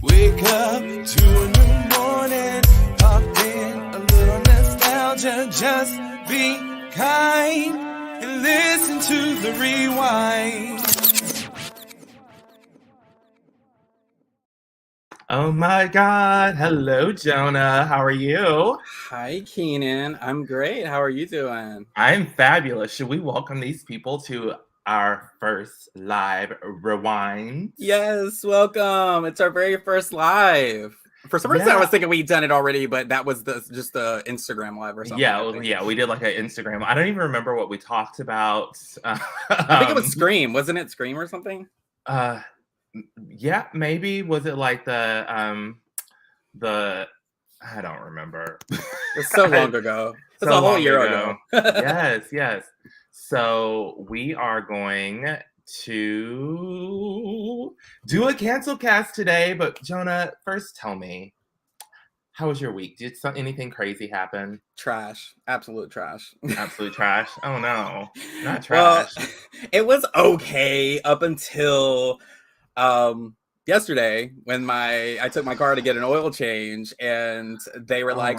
Wake up to a new morning, pop in a little nostalgia, just be kind and listen to the rewind. Oh my God. Hello, Jonah. How are you? Hi, Keenan. I'm great. How are you doing? I'm fabulous. Should we welcome these people to our first live rewind? Yes, welcome. It's our very first live. For some reason, I was thinking we'd done it already, but that was just the Instagram live or something. Yeah, we did like an Instagram. I don't even remember what we talked about. I think it was Scream. Wasn't it Scream or something? Yeah, maybe. Was it like the I don't remember. It's so long ago. It's a whole year ago. Yes. So we are going to do a cancel cast today, but Jonah, first tell me, how was your week? Did anything crazy happen? Trash. Absolute trash. Absolute trash? Oh no, not trash. Well, it was okay up until yesterday when I took my car to get an oil change, and they were like,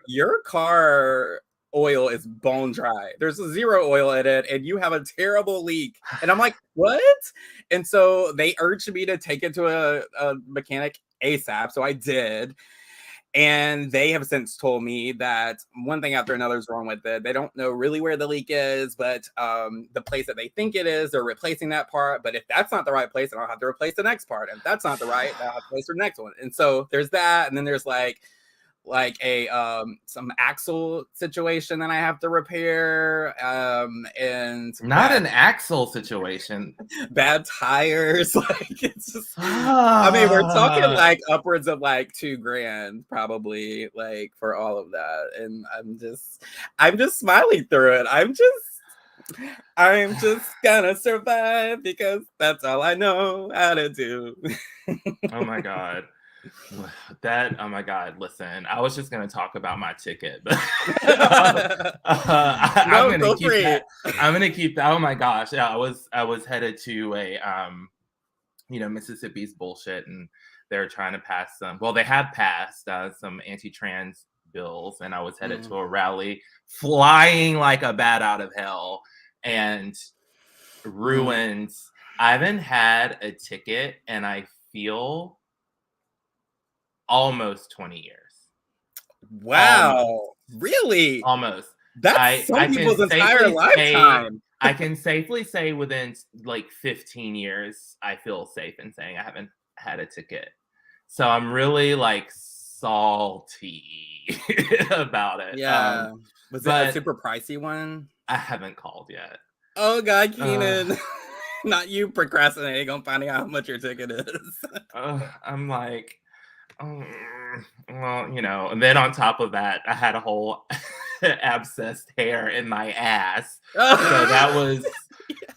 your car oil is bone dry. There's zero oil in it, and you have a terrible leak. And I'm like, what? And so they urged me to take it to a mechanic ASAP. So I did. And they have since told me that one thing after another is wrong with it. They don't know really where the leak is, but the place that they think it is, they're replacing that part. But if that's not the right place, then I'll have to replace the next part. If that's not the right, then I'll have to replace the next one. And so there's that. And then there's like a some axle situation that I have to repair, and not an axle situation, bad tires. Like, it's just I mean, we're talking like upwards of like $2,000 probably, like, for all of that. And I'm just smiling through it. I'm just gonna survive because that's all I know how to do. Oh my God. Oh my God, listen, I was just going to talk about my ticket, but I'm going to keep that. Oh my gosh. Yeah, I was headed to a, Mississippi's bullshit, and they're trying to pass they had passed some anti-trans bills, and I was headed to a rally, flying like a bat out of hell, and ruined. I haven't had a ticket, and I feel almost 20 years. Wow. Really? Almost. That's some people's entire lifetime. I can safely say within like 15 years, I feel safe in saying I haven't had a ticket. So I'm really like salty about it. Yeah. Was it a super pricey one? I haven't called yet. Oh God, Keenan. Not you procrastinating on finding out how much your ticket is. I'm like, well, and then on top of that, I had a whole abscessed hair in my ass. So that was,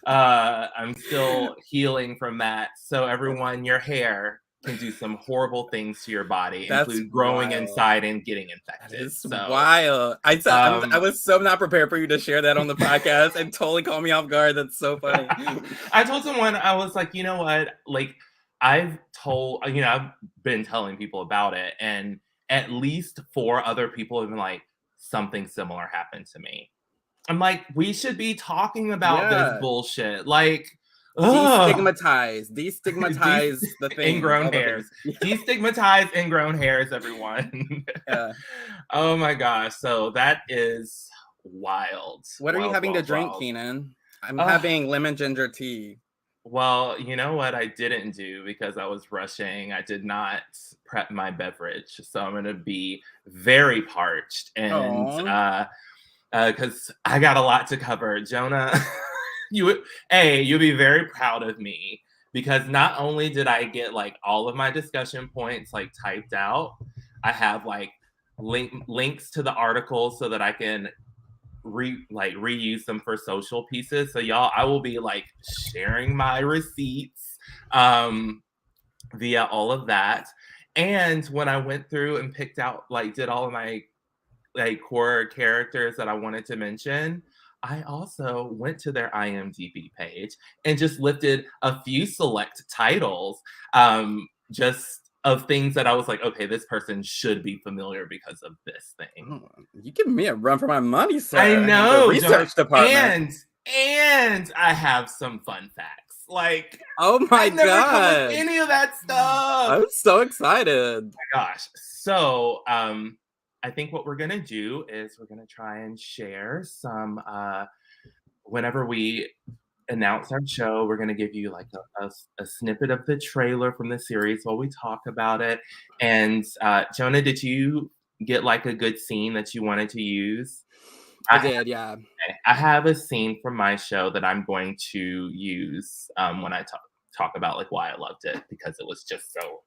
I'm still healing from that. So everyone, your hair can do some horrible things to your body, including growing inside and getting infected. It's wild. I was so not prepared for you to share that on the podcast and totally caught me off guard. That's so funny. I told someone, I was like, you know what? Like, I've been telling people about it, and at least 4 other people have been like, something similar happened to me. I'm like, we should be talking about this bullshit. Like, destigmatize the thing. Ingrown hairs. Destigmatize ingrown hairs, everyone. Yeah. Oh my gosh. So that is wild. What are you having to drink, Keenan? I'm having lemon ginger tea. Well, you know what I didn't do because I was rushing? I did not prep my beverage. So I'm going to be very parched. And because I got a lot to cover. Jonah, you'll be very proud of me, because not only did I get like all of my discussion points like typed out, I have like links to the articles so that I can reuse them for social pieces. So y'all, I will be like sharing my receipts via all of that. And when I went through and picked out, like, did all of my like core characters that I wanted to mention, I also went to their IMDb page and just lifted a few select titles, just of things that I was like, okay, this person should be familiar because of this thing. Oh, you giving me a run for my money, sir. I know, the research department. And I have some fun facts. Like, oh my I've never come god, with any of that stuff. I'm so excited. Oh my gosh. So, I think what we're gonna do is we're gonna try and share some. Whenever we announce our show, we're gonna give you like a snippet of the trailer from the series while we talk about it. And Jonah, did you get like a good scene that you wanted to use? I did, yeah. I have a scene from my show that I'm going to use when I talk about like why I loved it, because it was just so.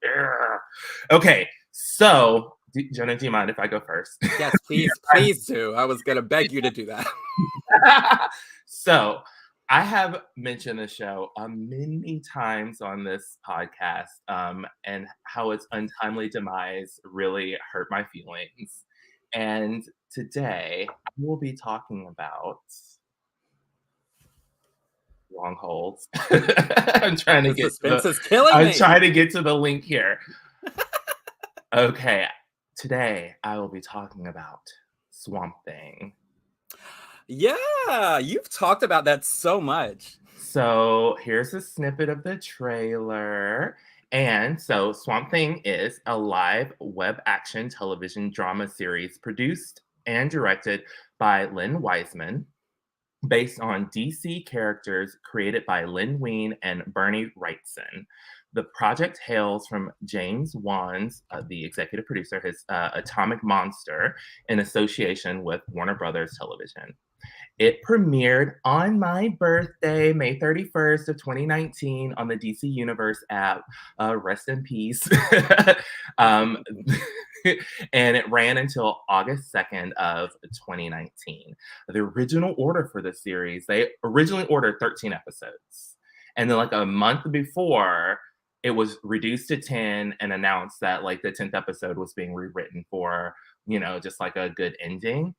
Okay, so Jonah, do you mind if I go first? Yes, please do. I was gonna beg you to do that. So I have mentioned the show many times on this podcast, and how its untimely demise really hurt my feelings. And today I will be talking about long holds. I'm trying to get suspense is killing me. I'm trying to get to the link here. Okay, today I will be talking about Swamp Thing. Yeah, you've talked about that so much. So here's a snippet of the trailer. And so Swamp Thing is a live web action television drama series produced and directed by Lynn Wiseman, based on DC characters created by Lynn Wein and Bernie Wrightson. The project hails from James Wan's, the executive producer, his Atomic Monster, in association with Warner Brothers Television. It premiered on my birthday, May 31st of 2019, on the DC Universe app. Rest in peace. And it ran until August 2nd of 2019. The original order for the series, they originally ordered 13 episodes. And then like a month before, it was reduced to 10 and announced that like the 10th episode was being rewritten for, just like a good ending.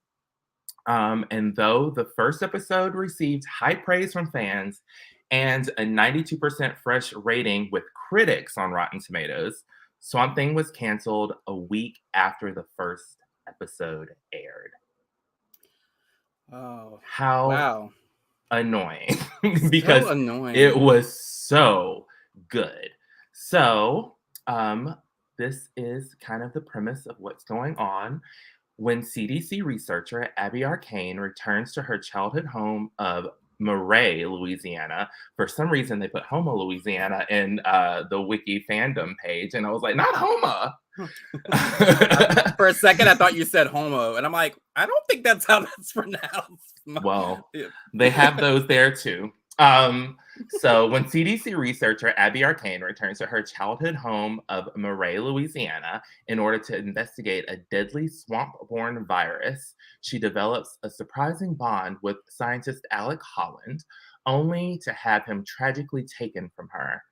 And though the first episode received high praise from fans and a 92% fresh rating with critics on Rotten Tomatoes, Swamp Thing was canceled a week after the first episode aired. Oh, how wow. Annoying. Because so annoying. It was so good. So, this is kind of the premise of what's going on. When CDC researcher Abby Arcane returns to her childhood home of Murray, Louisiana, for some reason they put Houma, Louisiana in the wiki fandom page, and I was like, not Houma. For a second, I thought you said homo, and I'm like, I don't think that's how that's pronounced. Well, they have those there too. So when CDC researcher Abby Arcane returns to her childhood home of Murray, Louisiana, in order to investigate a deadly swamp-borne virus, she develops a surprising bond with scientist Alec Holland, only to have him tragically taken from her.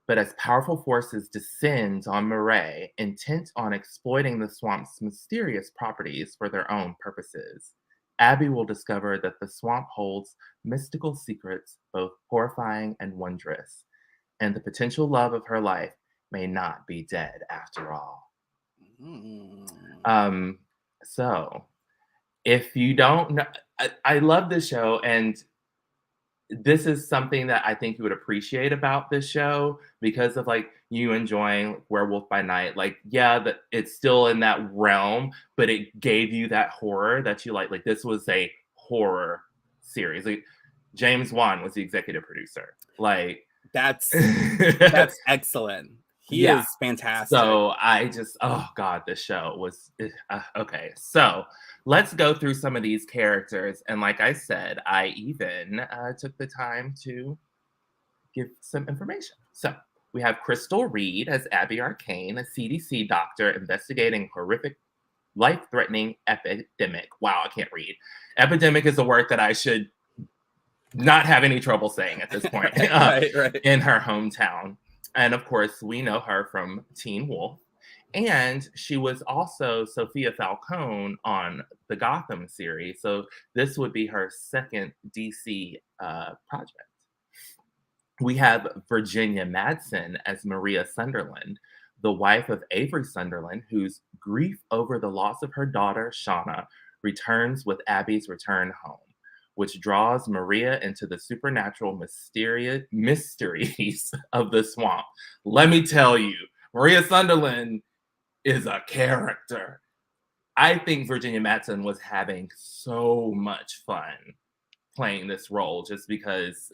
But as powerful forces descend on Murray, intent on exploiting the swamp's mysterious properties for their own purposes, Abby will discover that the swamp holds mystical secrets, both horrifying and wondrous, and the potential love of her life may not be dead after all. So, if you don't know, I love this show, and this is something that I think you would appreciate about this show because of like you enjoying Werewolf by Night. Like, yeah, that it's still in that realm, but it gave you that horror that you like. Like, this was a horror series. Like, James Wan was the executive producer. Like, that's excellent. He is fantastic. So I just, oh God, this show was, okay. So let's go through some of these characters. And like I said, I even took the time to give some information. So we have Crystal Reed as Abby Arcane, a CDC doctor investigating horrific, life-threatening epidemic. Wow, I can't read. Epidemic is a word that I should not have any trouble saying at this point. right. In her hometown. And of course, we know her from Teen Wolf. And she was also Sophia Falcone on the Gotham series. So this would be her second DC project. We have Virginia Madsen as Maria Sunderland, the wife of Avery Sunderland, whose grief over the loss of her daughter, Shauna, returns with Abby's return home, which draws Maria into the supernatural mysteries of the swamp. Let me tell you, Maria Sunderland is a character. I think Virginia Madsen was having so much fun playing this role just because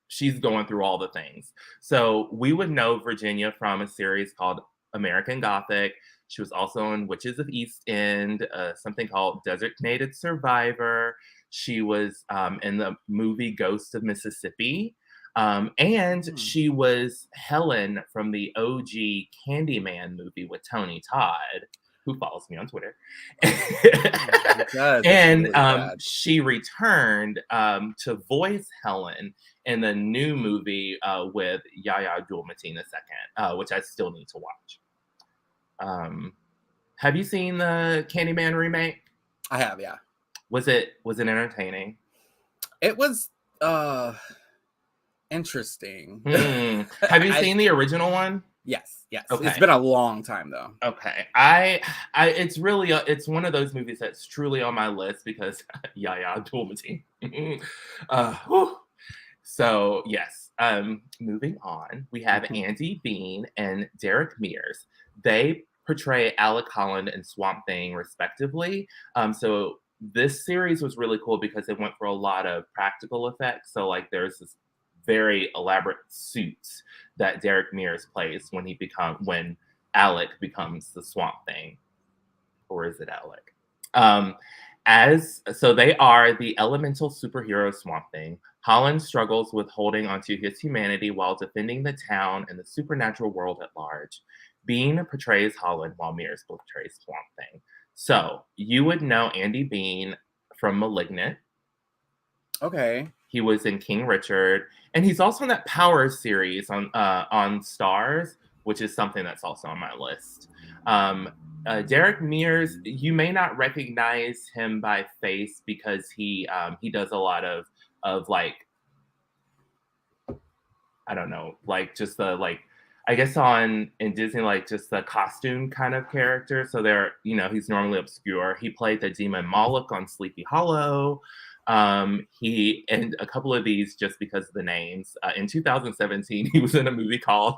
she's going through all the things. So we would know Virginia from a series called American Gothic. She was also in Witches of East End, something called Designated Survivor. She was in the movie Ghost of Mississippi. And she was Helen from the OG Candyman movie with Tony Todd, who follows me on Twitter. And she returned to voice Helen in the new movie with Yahya Abdul-Mateen II, which I still need to watch. Have you seen the Candyman remake? I have, yeah. Was it entertaining? It was interesting. Have you seen the original one? Yes. Okay. It's been a long time though. Okay. It's really it's one of those movies that's truly on my list because Yahya Abdul-Mateen. So yes. Moving on, we have Andy Bean and Derek Mears. They portray Alec Holland and Swamp Thing respectively. So this series was really cool because it went for a lot of practical effects. So like there's this very elaborate suits that Derek Mears plays when Alec becomes the Swamp Thing. Or is it Alec? So they are the elemental superhero Swamp Thing. Holland struggles with holding onto his humanity while defending the town and the supernatural world at large. Bean portrays Holland while Mears portrays Swamp Thing. So you would know Andy Bean from *Malignant*. Okay. He was in King Richard, and he's also in that Power series on Starz, which is something that's also on my list. Derek Mears, you may not recognize him by face because he does a lot of like, I don't know, like just the like, I guess in Disney, like just the costume kind of character. So he's normally obscure. He played the demon Moloch on Sleepy Hollow. He and a couple of these just because of the names. In 2017, he was in a movie called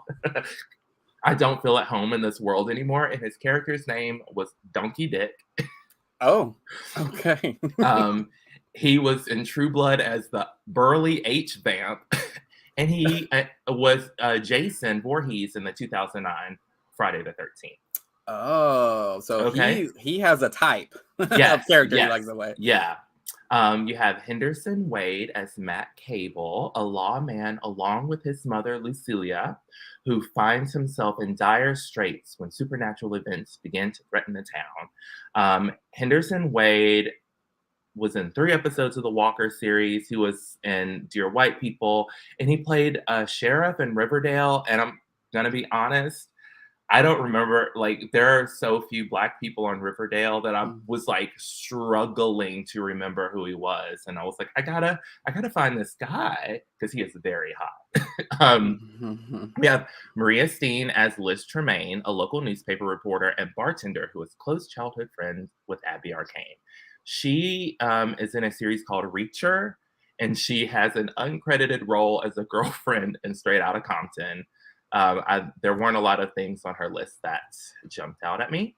I Don't Feel at Home in This World Anymore, and his character's name was Donkey Dick. Oh, okay. He was in True Blood as the burly H-Vamp, and he was Jason Voorhees in the 2009 Friday the 13th. Oh, so okay. he has a type of character he likes to play. Yeah. You have Henderson Wade as Matt Cable, a lawman along with his mother, Lucilia, who finds himself in dire straits when supernatural events begin to threaten the town. Henderson Wade was in 3 episodes of the Walker series. He was in Dear White People, and he played a sheriff in Riverdale. And I'm going to be honest, I don't remember, like, there are so few Black people on Riverdale that I was like struggling to remember who he was. And I was like, I gotta find this guy because he is very hot. We have Maria Steen as Liz Tremaine, a local newspaper reporter and bartender who is close childhood friends with Abby Arcane. She is in a series called Reacher, and she has an uncredited role as a girlfriend in Straight Outta Compton. There weren't a lot of things on her list that jumped out at me.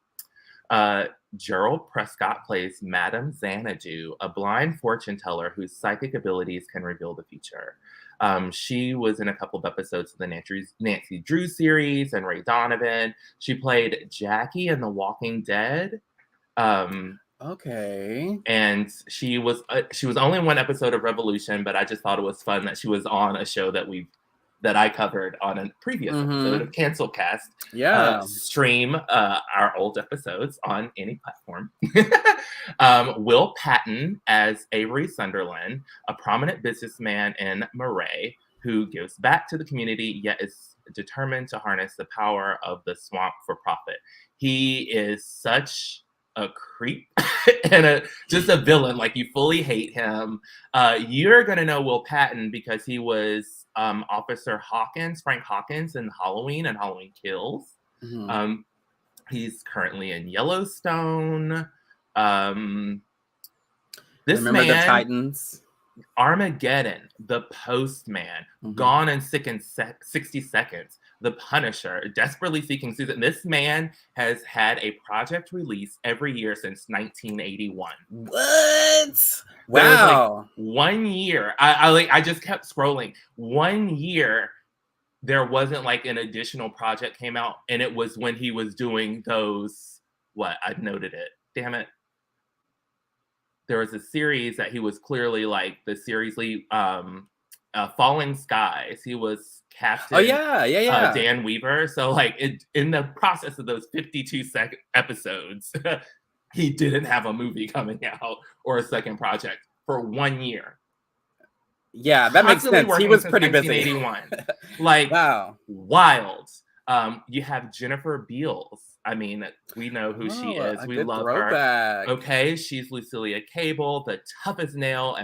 Gerald Prescott plays Madame Xanadu, a blind fortune teller whose psychic abilities can reveal the future. She was in a couple of episodes of the Nancy Drew series and Ray Donovan. She played Jackie in The Walking Dead. Okay. And she was only in 1 episode of Revolution, but I just thought it was fun that she was on a show that I covered on a previous episode of Cancel Cast. Yeah. Stream our old episodes on any platform. Will Patton as Avery Sunderland, a prominent businessman in Murray who gives back to the community, yet is determined to harness the power of the swamp for profit. He is such a creep and just a villain. Like, you fully hate him. You're gonna know Will Patton because he was Officer Hawkins, Frank Hawkins, in Halloween and Halloween Kills. Mm-hmm. He's currently in Yellowstone. Remember the Titans? Armageddon, The Postman, Gone in 60 Seconds, The Punisher, Desperately Seeking Susan. This man has had a project release every year since 1981. What? Wow. 1 year. I just kept scrolling. 1 year there wasn't like an additional project came out, and it was when he was doing those. What? I noted it. Damn it. There was a series that he was clearly like the series lead, Falling Skies. He was Captain. Oh yeah. Dan Weaver. So like in the process of those 52 episodes, he didn't have a movie coming out or a second project for 1 year. Yeah, that makes sense. He was pretty busy. 1981. Like, wow, wild. You have Jennifer Beals. I mean, we know who she is. We love her. Okay, she's Lucilia Cable, the toughest nails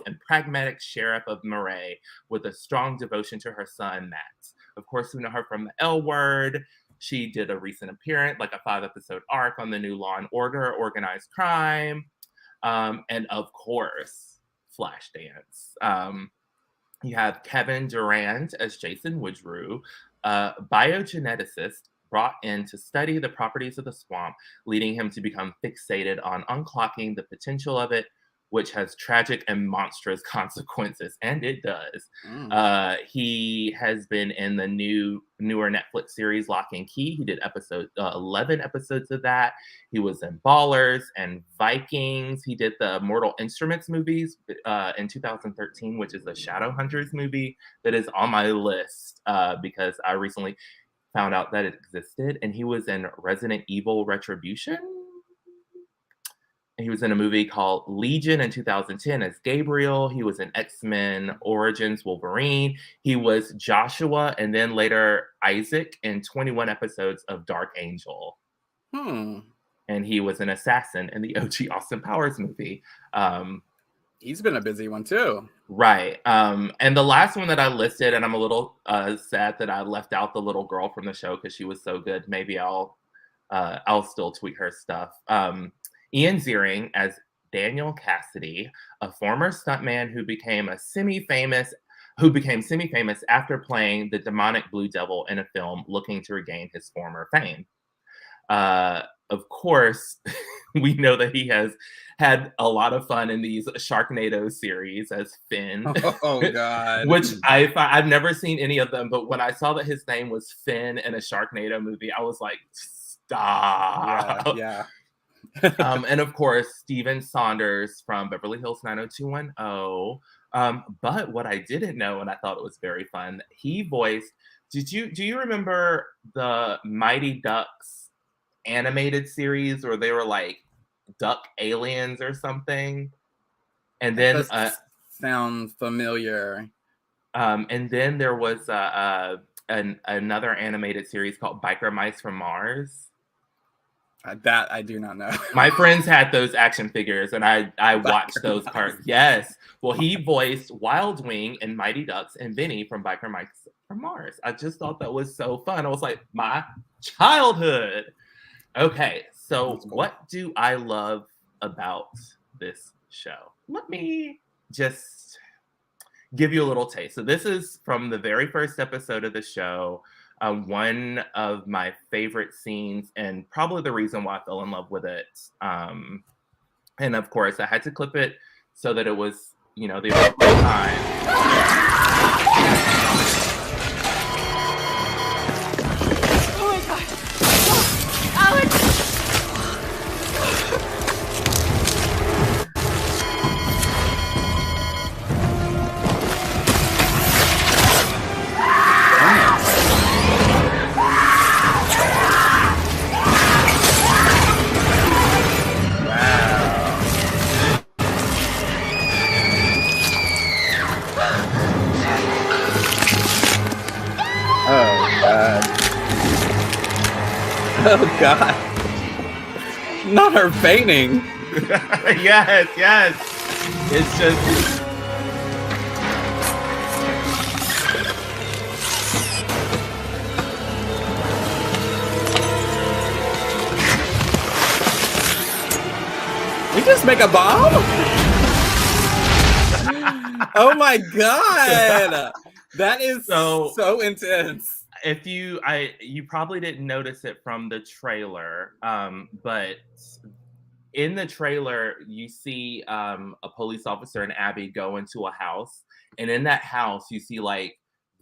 and pragmatic sheriff of Murray, with a strong devotion to her son, Matt. Of course, we know her from the L Word. She did a recent appearance, like a 5-episode arc on the new Law and Order, Organized Crime. And of course, Flashdance. You have Kevin Durant as Jason Woodrue, biogeneticist brought in to study the properties of the swamp, leading him to become fixated on unclocking the potential of it, which has tragic and monstrous consequences, and it does. He has been in the newer Netflix series Lock and Key. He did 11 episodes of that. He was in Ballers and Vikings. He did the Mortal Instruments movies in 2013, which is the Shadowhunters movie that is on my list because I recently found out that it existed. And he was in Resident Evil Retribution. He was in a movie called Legion in 2010 as Gabriel. He was in X-Men Origins Wolverine. He was Joshua and then later Isaac in 21 episodes of Dark Angel. And he was an assassin in the OG Austin Powers movie. He's been a busy one too. Right. And the last one that I listed, and I'm a little sad that I left out the little girl from the show because she was so good. Maybe I'll still tweet her stuff. Ian Ziering as Daniel Cassidy, a former stuntman who became semi-famous after playing the demonic Blue Devil in a film looking to regain his former fame. Of course, we know that he has had a lot of fun in these Sharknado series as Finn. Oh God! Which I've never seen any of them, but when I saw that his name was Finn in a Sharknado movie, I was like, stop. Yeah. And of course, Steven Saunders from Beverly Hills 90210. But what I didn't know, and I thought it was very fun, he voiced. Do you remember the Mighty Ducks animated series where they were like duck aliens or something? And then sound familiar. And then there was another animated series called Biker Mice from Mars. That I do not know. My friends had those action figures, and I watched those cards. Yes. Well, he voiced Wild Wing and Mighty Ducks and Vinny from Biker Mice from Mars. I just thought that was so fun. I was like, my childhood. Okay, so cool. What do I love about this show? Let me just give you a little taste. So this is from the very first episode of the show. One of my favorite scenes, and probably the reason why I fell in love with it. And of course, I had to clip it so that it was, the appropriate time. Oh my God! Alex! Oh God. Not her fainting. Yes. It's just. We just make a bomb? Oh my God. That is so intense. If you probably didn't notice it from the trailer, but in the trailer you see a police officer and Abby go into a house, and in that house you see like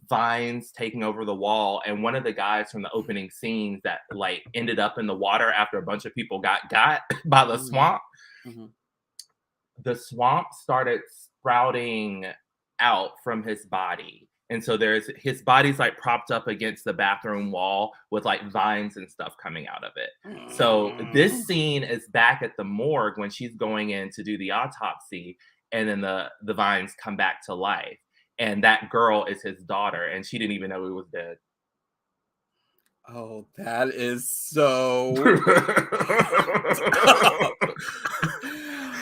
vines taking over the wall, and one of the guys from the opening scenes that like ended up in the water after a bunch of people got by the swamp. Mm-hmm. The swamp started sprouting out from his body. And so his body's like propped up against the bathroom wall with like vines and stuff coming out of it. So this scene is back at the morgue when she's going in to do the autopsy, and then the vines come back to life. And that girl is his daughter, and she didn't even know he was dead. Oh, that is so.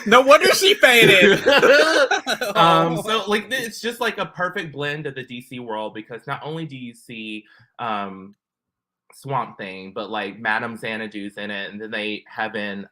No wonder she fainted. So like it's just like a perfect blend of the DC world, because not only do you see Swamp Thing, but like Madame Xanadu's in it, and then they have in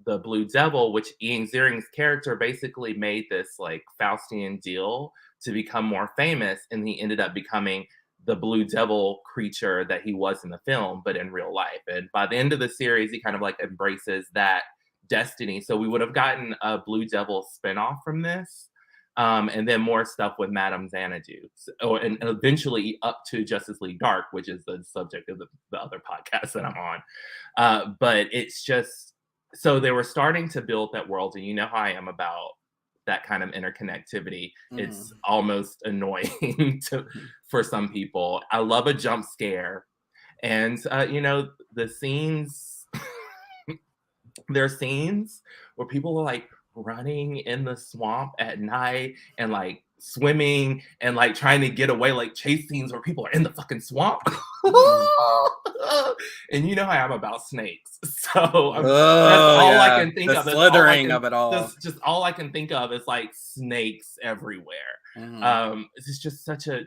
the Blue Devil, which Ian Ziering's character basically made this like Faustian deal to become more famous, and he ended up becoming the Blue Devil creature that he was in the film, but in real life. And by the end of the series, he kind of like embraces that destiny. So we would have gotten a Blue Devil spinoff from this, and then more stuff with Madame Xanadu, and eventually up to Justice League Dark, which is the subject of the other podcast that I'm on. But it's just, so they were starting to build that world, and you know how I am about that kind of interconnectivity. It's almost annoying for some people. I love a jump scare, and the scenes. There are scenes where people are like running in the swamp at night and like swimming and like trying to get away, like chase scenes where people are in the fucking swamp. And you know how I'm about snakes, so that's all I can think of. The slithering of it all. That's just all I can think of is like snakes everywhere. It's just such a.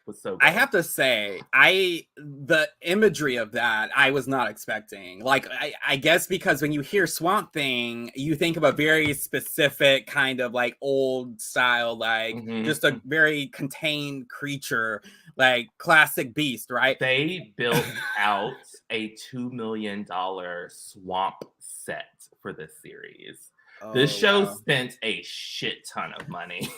Was so good. I have to say, the imagery of that I was not expecting. Like, I guess because when you hear Swamp Thing, you think of a very specific kind of like old style, like just a very contained creature, like classic beast, right? They built out a $2 million swamp set for this series. This show spent a shit ton of money.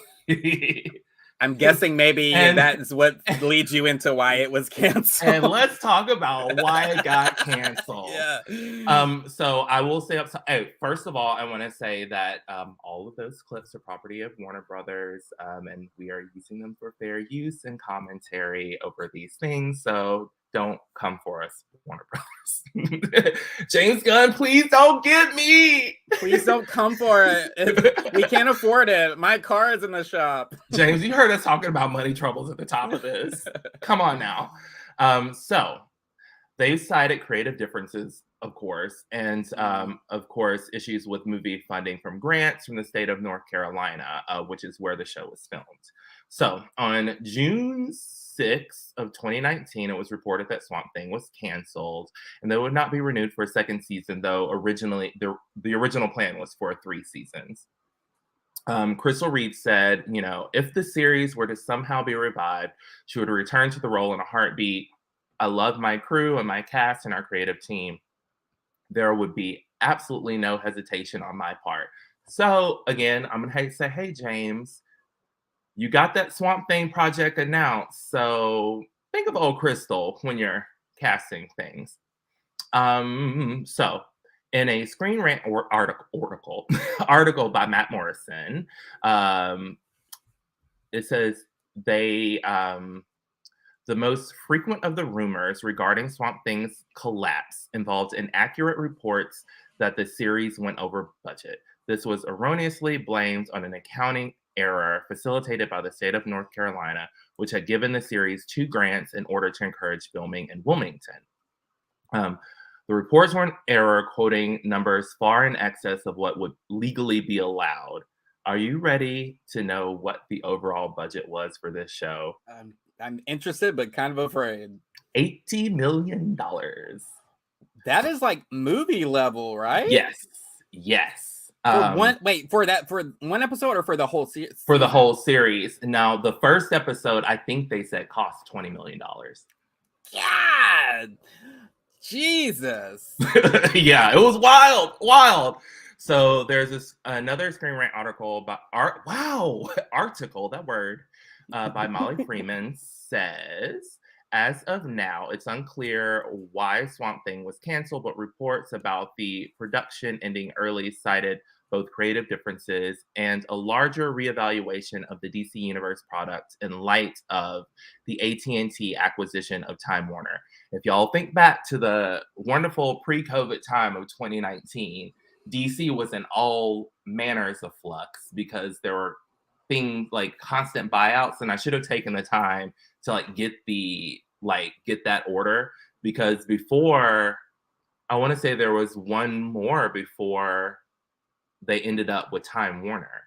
I'm guessing maybe that's what leads you into why it was canceled. And let's talk about why it got canceled. So I will say first of all, I want to say that all of those clips are property of Warner Brothers, and we are using them for fair use and commentary over these things. So don't come for us, Warner Brothers. James Gunn, please don't get me. Please don't come for it. We can't afford it. My car is in the shop. James, you heard us talking about money troubles at the top of this. Come on now. So they've cited creative differences, of course, and of course, issues with movie funding from grants from the state of North Carolina, which is where the show was filmed. So on June 6th of 2019, it was reported that Swamp Thing was canceled, and they would not be renewed for a second season, though originally the original plan was for 3 seasons. Crystal Reed said, if the series were to somehow be revived, she would return to the role in a heartbeat. I love my crew and my cast and our creative team. There would be absolutely no hesitation on my part. So again, I'm going to say, hey, James, you got that Swamp Thing project announced, so think of old Crystal when you're casting things. So in a Screen Rant article by Matt Morrison, it says the most frequent of the rumors regarding Swamp Thing's collapse involved inaccurate reports that the series went over budget. This was erroneously blamed on an accounting error facilitated by the state of North Carolina, which had given the series 2 grants in order to encourage filming in Wilmington. The reports were an error, quoting numbers far in excess of what would legally be allowed. Are you ready to know what the overall budget was for this show? I'm interested, but kind of afraid. $80 million. That is like movie level, right? Yes. For one episode or for the whole series? For the whole series. Now, the first episode, I think they said cost $20 million. God, Jesus. Yeah, it was wild. So there's another Screen Rant article about article, that word, by Molly Freeman says, as of now, it's unclear why Swamp Thing was canceled, but reports about the production ending early cited both creative differences and a larger reevaluation of the DC Universe product in light of the AT&T acquisition of Time Warner. If y'all think back to the wonderful pre-COVID time of 2019, DC was in all manners of flux because there were things like constant buyouts, and I should have taken the time to get that order, because before, I want to say there was one more before they ended up with Time Warner.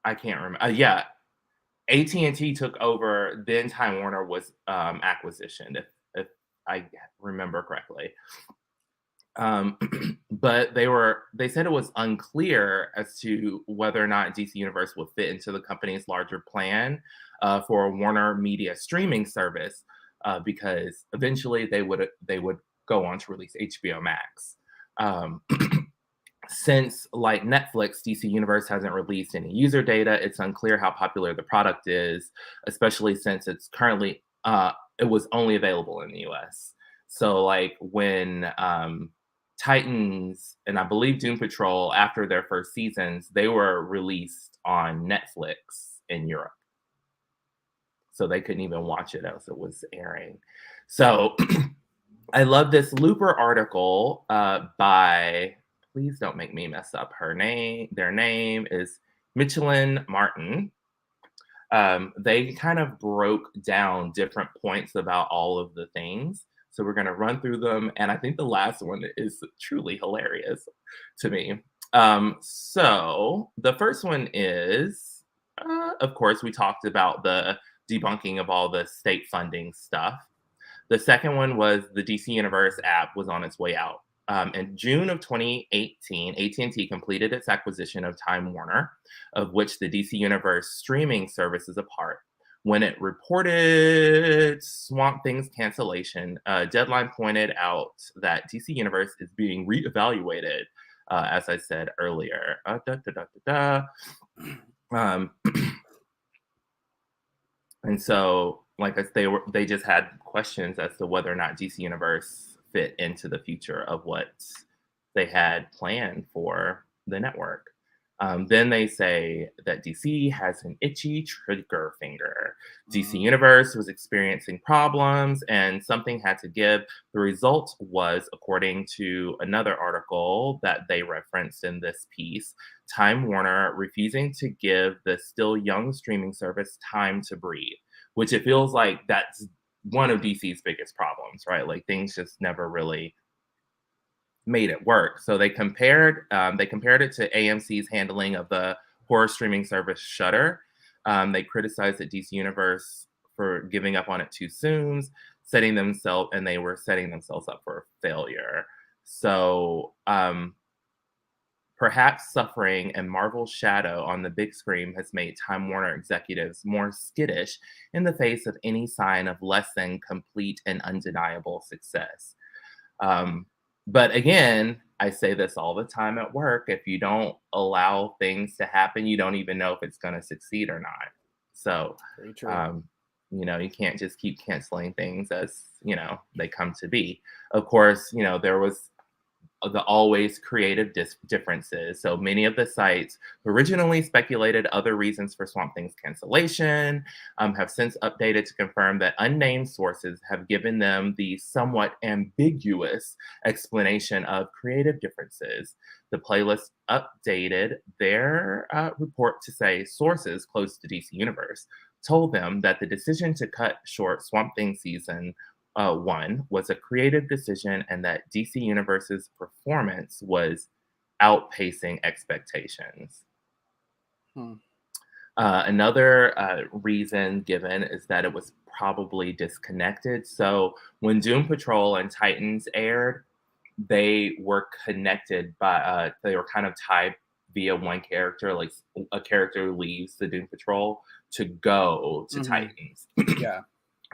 I can't remember. Yeah, AT&T took over, then Time Warner was acquisitioned, if I remember correctly. But they said it was unclear as to whether or not DC Universe would fit into the company's larger plan for a Warner Media streaming service, because eventually they would go on to release HBO Max. Since, like Netflix, DC Universe hasn't released any user data. It's unclear how popular the product is, especially since it's currently it was only available in the US. So like when Titans and I believe Doom Patrol, after their first seasons, they were released on Netflix in Europe. So they couldn't even watch it as it was airing. So I love this Looper article by, please don't make me mess up her name. Their name is Michelin Martin. They kind of broke down different points about all of the things. So we're going to run through them. And I think the last one is truly hilarious to me. So the first one is, of course, we talked about the debunking of all the state funding stuff. The second one was the DC Universe app was on its way out. In June of 2018, AT&T completed its acquisition of Time Warner, of which the DC Universe streaming service is a part. When it reported Swamp Thing's cancellation, Deadline pointed out that DC Universe is being reevaluated, as I said earlier. And so, like I said, they just had questions as to whether or not DC Universe fit into the future of what they had planned for the network. Then they say that DC has an itchy trigger finger. DC Universe was experiencing problems and something had to give. The result was, according to another article that they referenced in this piece, Time Warner refusing to give the still young streaming service time to breathe, which it feels like that's one of DC's biggest problems, right? Like things just never really made it work. So they compared it to AMC's handling of the horror streaming service Shudder. They criticized the DC Universe for giving up on it too soon, and they were setting themselves up for failure. So perhaps suffering and Marvel's shadow on the big screen has made Time Warner executives more skittish in the face of any sign of less than complete and undeniable success. But again, I say this all the time at work. If you don't allow things to happen, you don't even know if it's going to succeed or not. So, you can't just keep canceling things as, they come to be. Of course, there was the always creative differences. So many of the sites originally speculated other reasons for Swamp Thing's cancellation, have since updated to confirm that unnamed sources have given them the somewhat ambiguous explanation of creative differences. The playlist updated their report to say sources close to DC Universe told them that the decision to cut short Swamp Thing season 1 was a creative decision, and that DC Universe's performance was outpacing expectations. Another reason given is that it was probably disconnected. So when Doom Patrol and Titans aired, they were connected by, they were kind of tied via one character, like a character leaves the Doom Patrol to go to Titans. Yeah.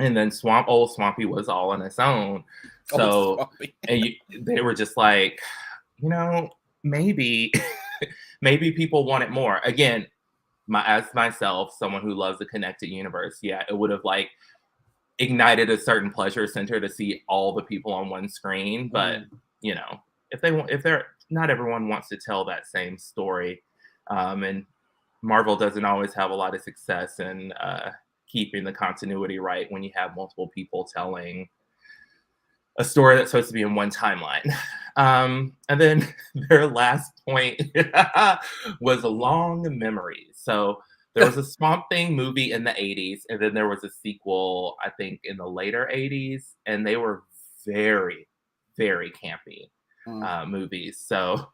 And then old Swampy was all on its own. So they were just like, maybe people want it more. Again, as myself, someone who loves the connected universe, it would have like ignited a certain pleasure center to see all the people on one screen. But if they're not everyone wants to tell that same story, and Marvel doesn't always have a lot of success in keeping the continuity right when you have multiple people telling a story that's supposed to be in one timeline. And then their last point was long memories. So there was a Swamp Thing movie in the 80s, and then there was a sequel, I think, in the later 80s, and they were very, very campy movies. So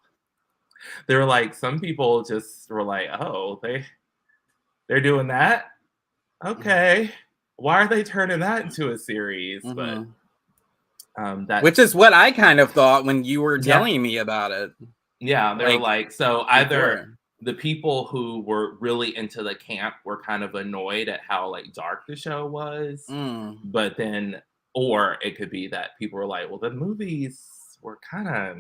they were like, some people just were like, oh, they're doing that? Okay, why are they turning that into a series? But which is what I kind of thought when you were telling me about it. Yeah, they were like, so either the people who were really into the camp were kind of annoyed at how like dark the show was, but then, or it could be that people were like, well, the movies were kind of,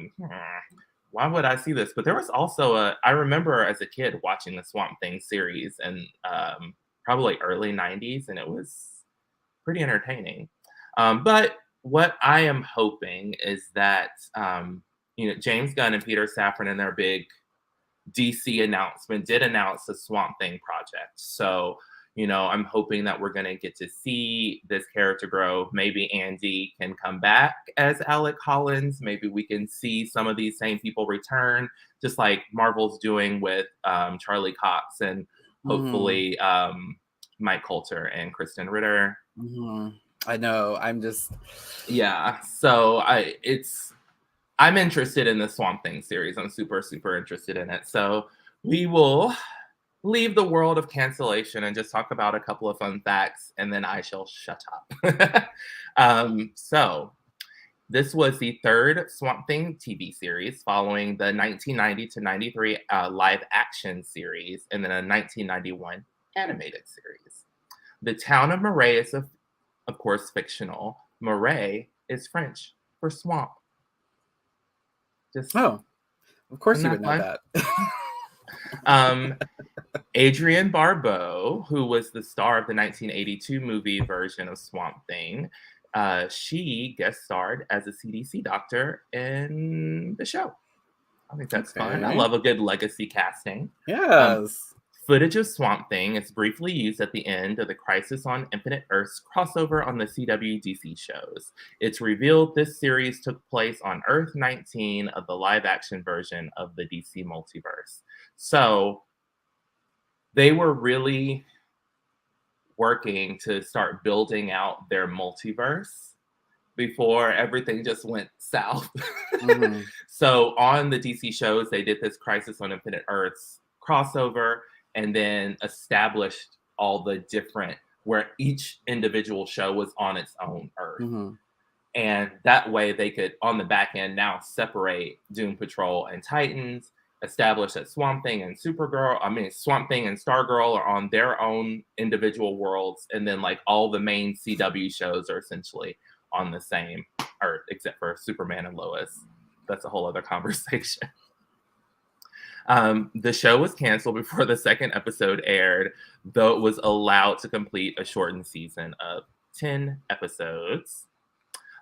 why would I see this? But there was also I remember as a kid watching the Swamp Thing series and probably early 90s, and it was pretty entertaining. But what I am hoping is that, James Gunn and Peter Safran in their big DC announcement did announce the Swamp Thing project. So, I'm hoping that we're going to get to see this character grow. Maybe Andy can come back as Alec Hollins. Maybe we can see some of these same people return, just like Marvel's doing with Charlie Cox and hopefully Mike Coulter and Kristen Ritter. I know. I'm just So I'm interested in the Swamp Thing series. I'm super, super interested in it. So we will leave the world of cancellation and just talk about a couple of fun facts, and then I shall shut up. So this was the third Swamp Thing TV series following the 1990 to 93 live action series and then a 1991 animated series. The town of Marais is, of course, fictional. Marais is French for swamp. Of course you would know that. Adrienne Barbeau, who was the star of the 1982 movie version of Swamp Thing, she guest starred as a CDC doctor in the show. I think that's fun. I love a good legacy casting. Yes. Footage of Swamp Thing is briefly used at the end of the Crisis on Infinite Earths crossover on the CW DC shows. It's revealed this series took place on Earth 19 of the live-action version of the DC multiverse. So they were really working to start building out their multiverse before everything just went south. So on the DC shows, they did this Crisis on Infinite Earths crossover, and then established all the different, where each individual show was on its own Earth. And that way they could, on the back end, now separate Doom Patrol and Titans, establish that Swamp Thing and Swamp Thing and Stargirl are on their own individual worlds, and then like all the main CW shows are essentially on the same Earth, except for Superman and Lois. That's a whole other conversation. The show was canceled before the second episode aired, though it was allowed to complete a shortened season of 10 episodes.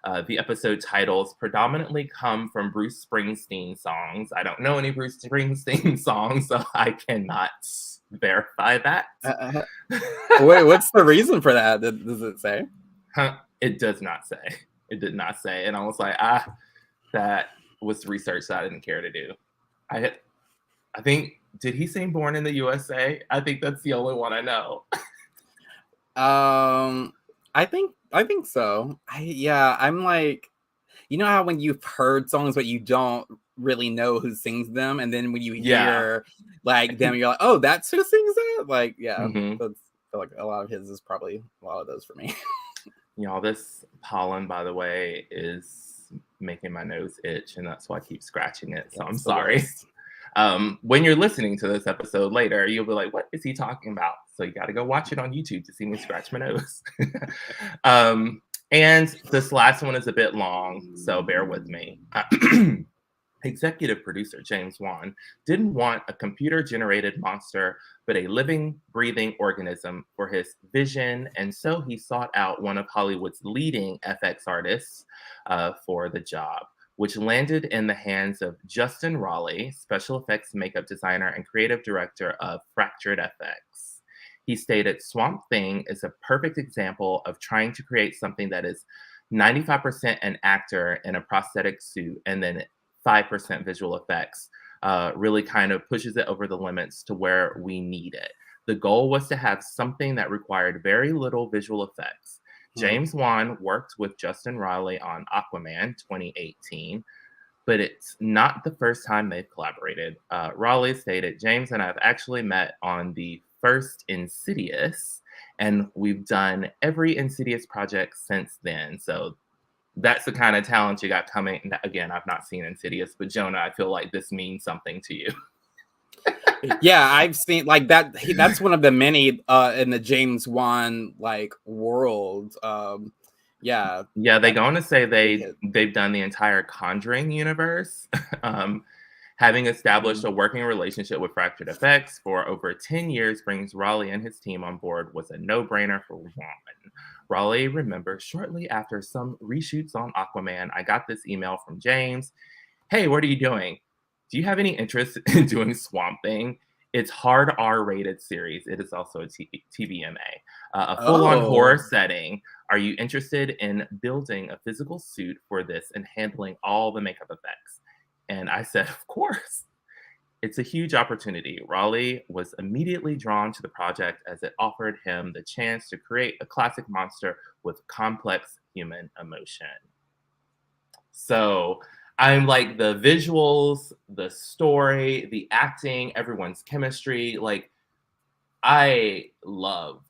The episode titles predominantly come from Bruce Springsteen songs. I don't know any Bruce Springsteen songs, so I cannot verify that. Wait, what's the reason for that? Does it say? It does not say. It did not say. And I was like, that was research that I didn't care to do. I think, did he sing Born in the USA? I think that's the only one I know. I think so. I'm like, you know how when you've heard songs but you don't really know who sings them, and then when you hear like them, you're like, oh, that's who sings that? Like, that's, I feel like a lot of his is probably a lot of those for me. Y'all, this pollen, by the way, is making my nose itch, and that's why I keep scratching it. So I'm sorry. When you're listening to this episode later, you'll be like, what is he talking about? So you got to go watch it on YouTube to see me scratch my nose. And this last one is a bit long, so bear with me. Executive producer James Wan didn't want a computer-generated monster, but a living, breathing organism for his vision, and so he sought out one of Hollywood's leading FX artists for the job, which landed in the hands of Justin Raleigh, special effects makeup designer and creative director of Fractured FX. He stated, Swamp Thing is a perfect example of trying to create something that is 95% an actor in a prosthetic suit and then 5% visual effects. Really kind of pushes it over the limits to where we need it. The goal was to have something that required very little visual effects. James Wan worked with Justin Riley on Aquaman 2018, but it's not the first time they've collaborated. Raleigh stated, James and I have actually met on the first Insidious, and we've done every Insidious project since then. So that's the kind of talent you got coming. Again, I've not seen Insidious, but Jonah, I feel like this means something to you. Yeah, I've seen like that. That's one of the many in the James Wan like world. Yeah, they're going to say they've done the entire Conjuring universe. Having established a working relationship with Fractured FX for over 10 years brings Raleigh and his team on board was a no-brainer for Wan. Raleigh remembers shortly after some reshoots on Aquaman, I got this email from James. Hey, what are you doing? Do you have any interest in doing Swamp Thing? It's hard R-rated series. It is also a TVMA. A full-on horror setting. Are you interested in building a physical suit for this and handling all the makeup effects? And I said, of course. It's a huge opportunity. Raleigh was immediately drawn to the project as it offered him the chance to create a classic monster with complex human emotion. So I'm like the visuals, the story, the acting, everyone's chemistry. Like, I loved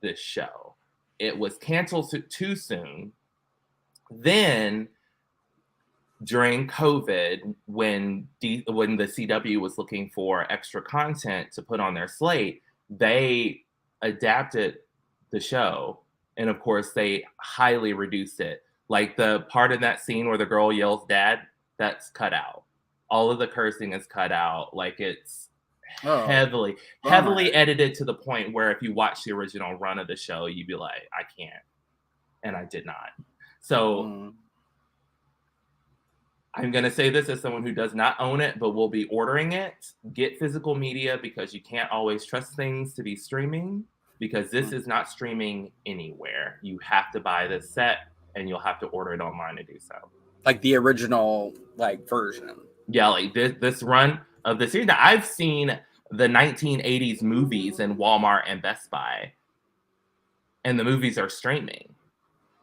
this show. It was canceled too soon. Then during COVID, when the CW was looking for extra content to put on their slate, they adapted the show. And of course, they highly reduced it. Like the part in that scene where the girl yells dad, that's cut out. All of the cursing is cut out. Like it's heavily edited to the point where if you watch the original run of the show, you'd be like, I can't. And I did not. So I'm going to say this as someone who does not own it, but will be ordering it. Get physical media because you can't always trust things to be streaming because this is not streaming anywhere. You have to buy this set and you'll have to order it online to do so. Like the original like version. Yeah, like this run of the series. Now, I've seen the 1980s movies in Walmart and Best Buy, and the movies are streaming.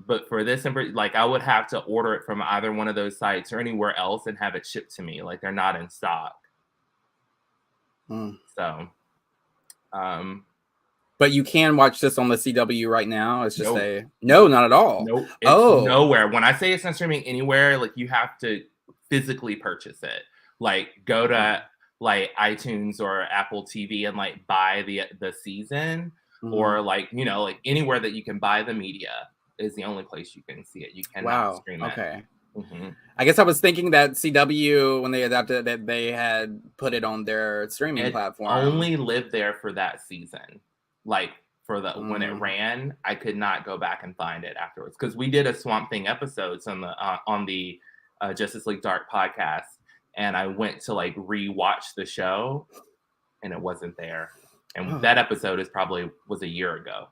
But for this, like I would have to order it from either one of those sites or anywhere else and have it shipped to me. Like they're not in stock. So, but you can watch this on the CW right now. It's just no, not at all. Nope. It's nowhere. When I say it's not streaming anywhere, like you have to physically purchase it. Like go to like iTunes or Apple TV and like buy the season or like, you know, like anywhere that you can buy the media is the only place you can see it. You cannot stream it. Okay. I guess I was thinking that CW, when they adapted, that they had put it on their streaming platform. Only lived there for that season. Like for the when it ran. I could not go back and find it afterwards because we did a Swamp Thing episodes on the Justice League Dark podcast, and I went to like rewatch the show, and it wasn't there. And that episode was a year ago.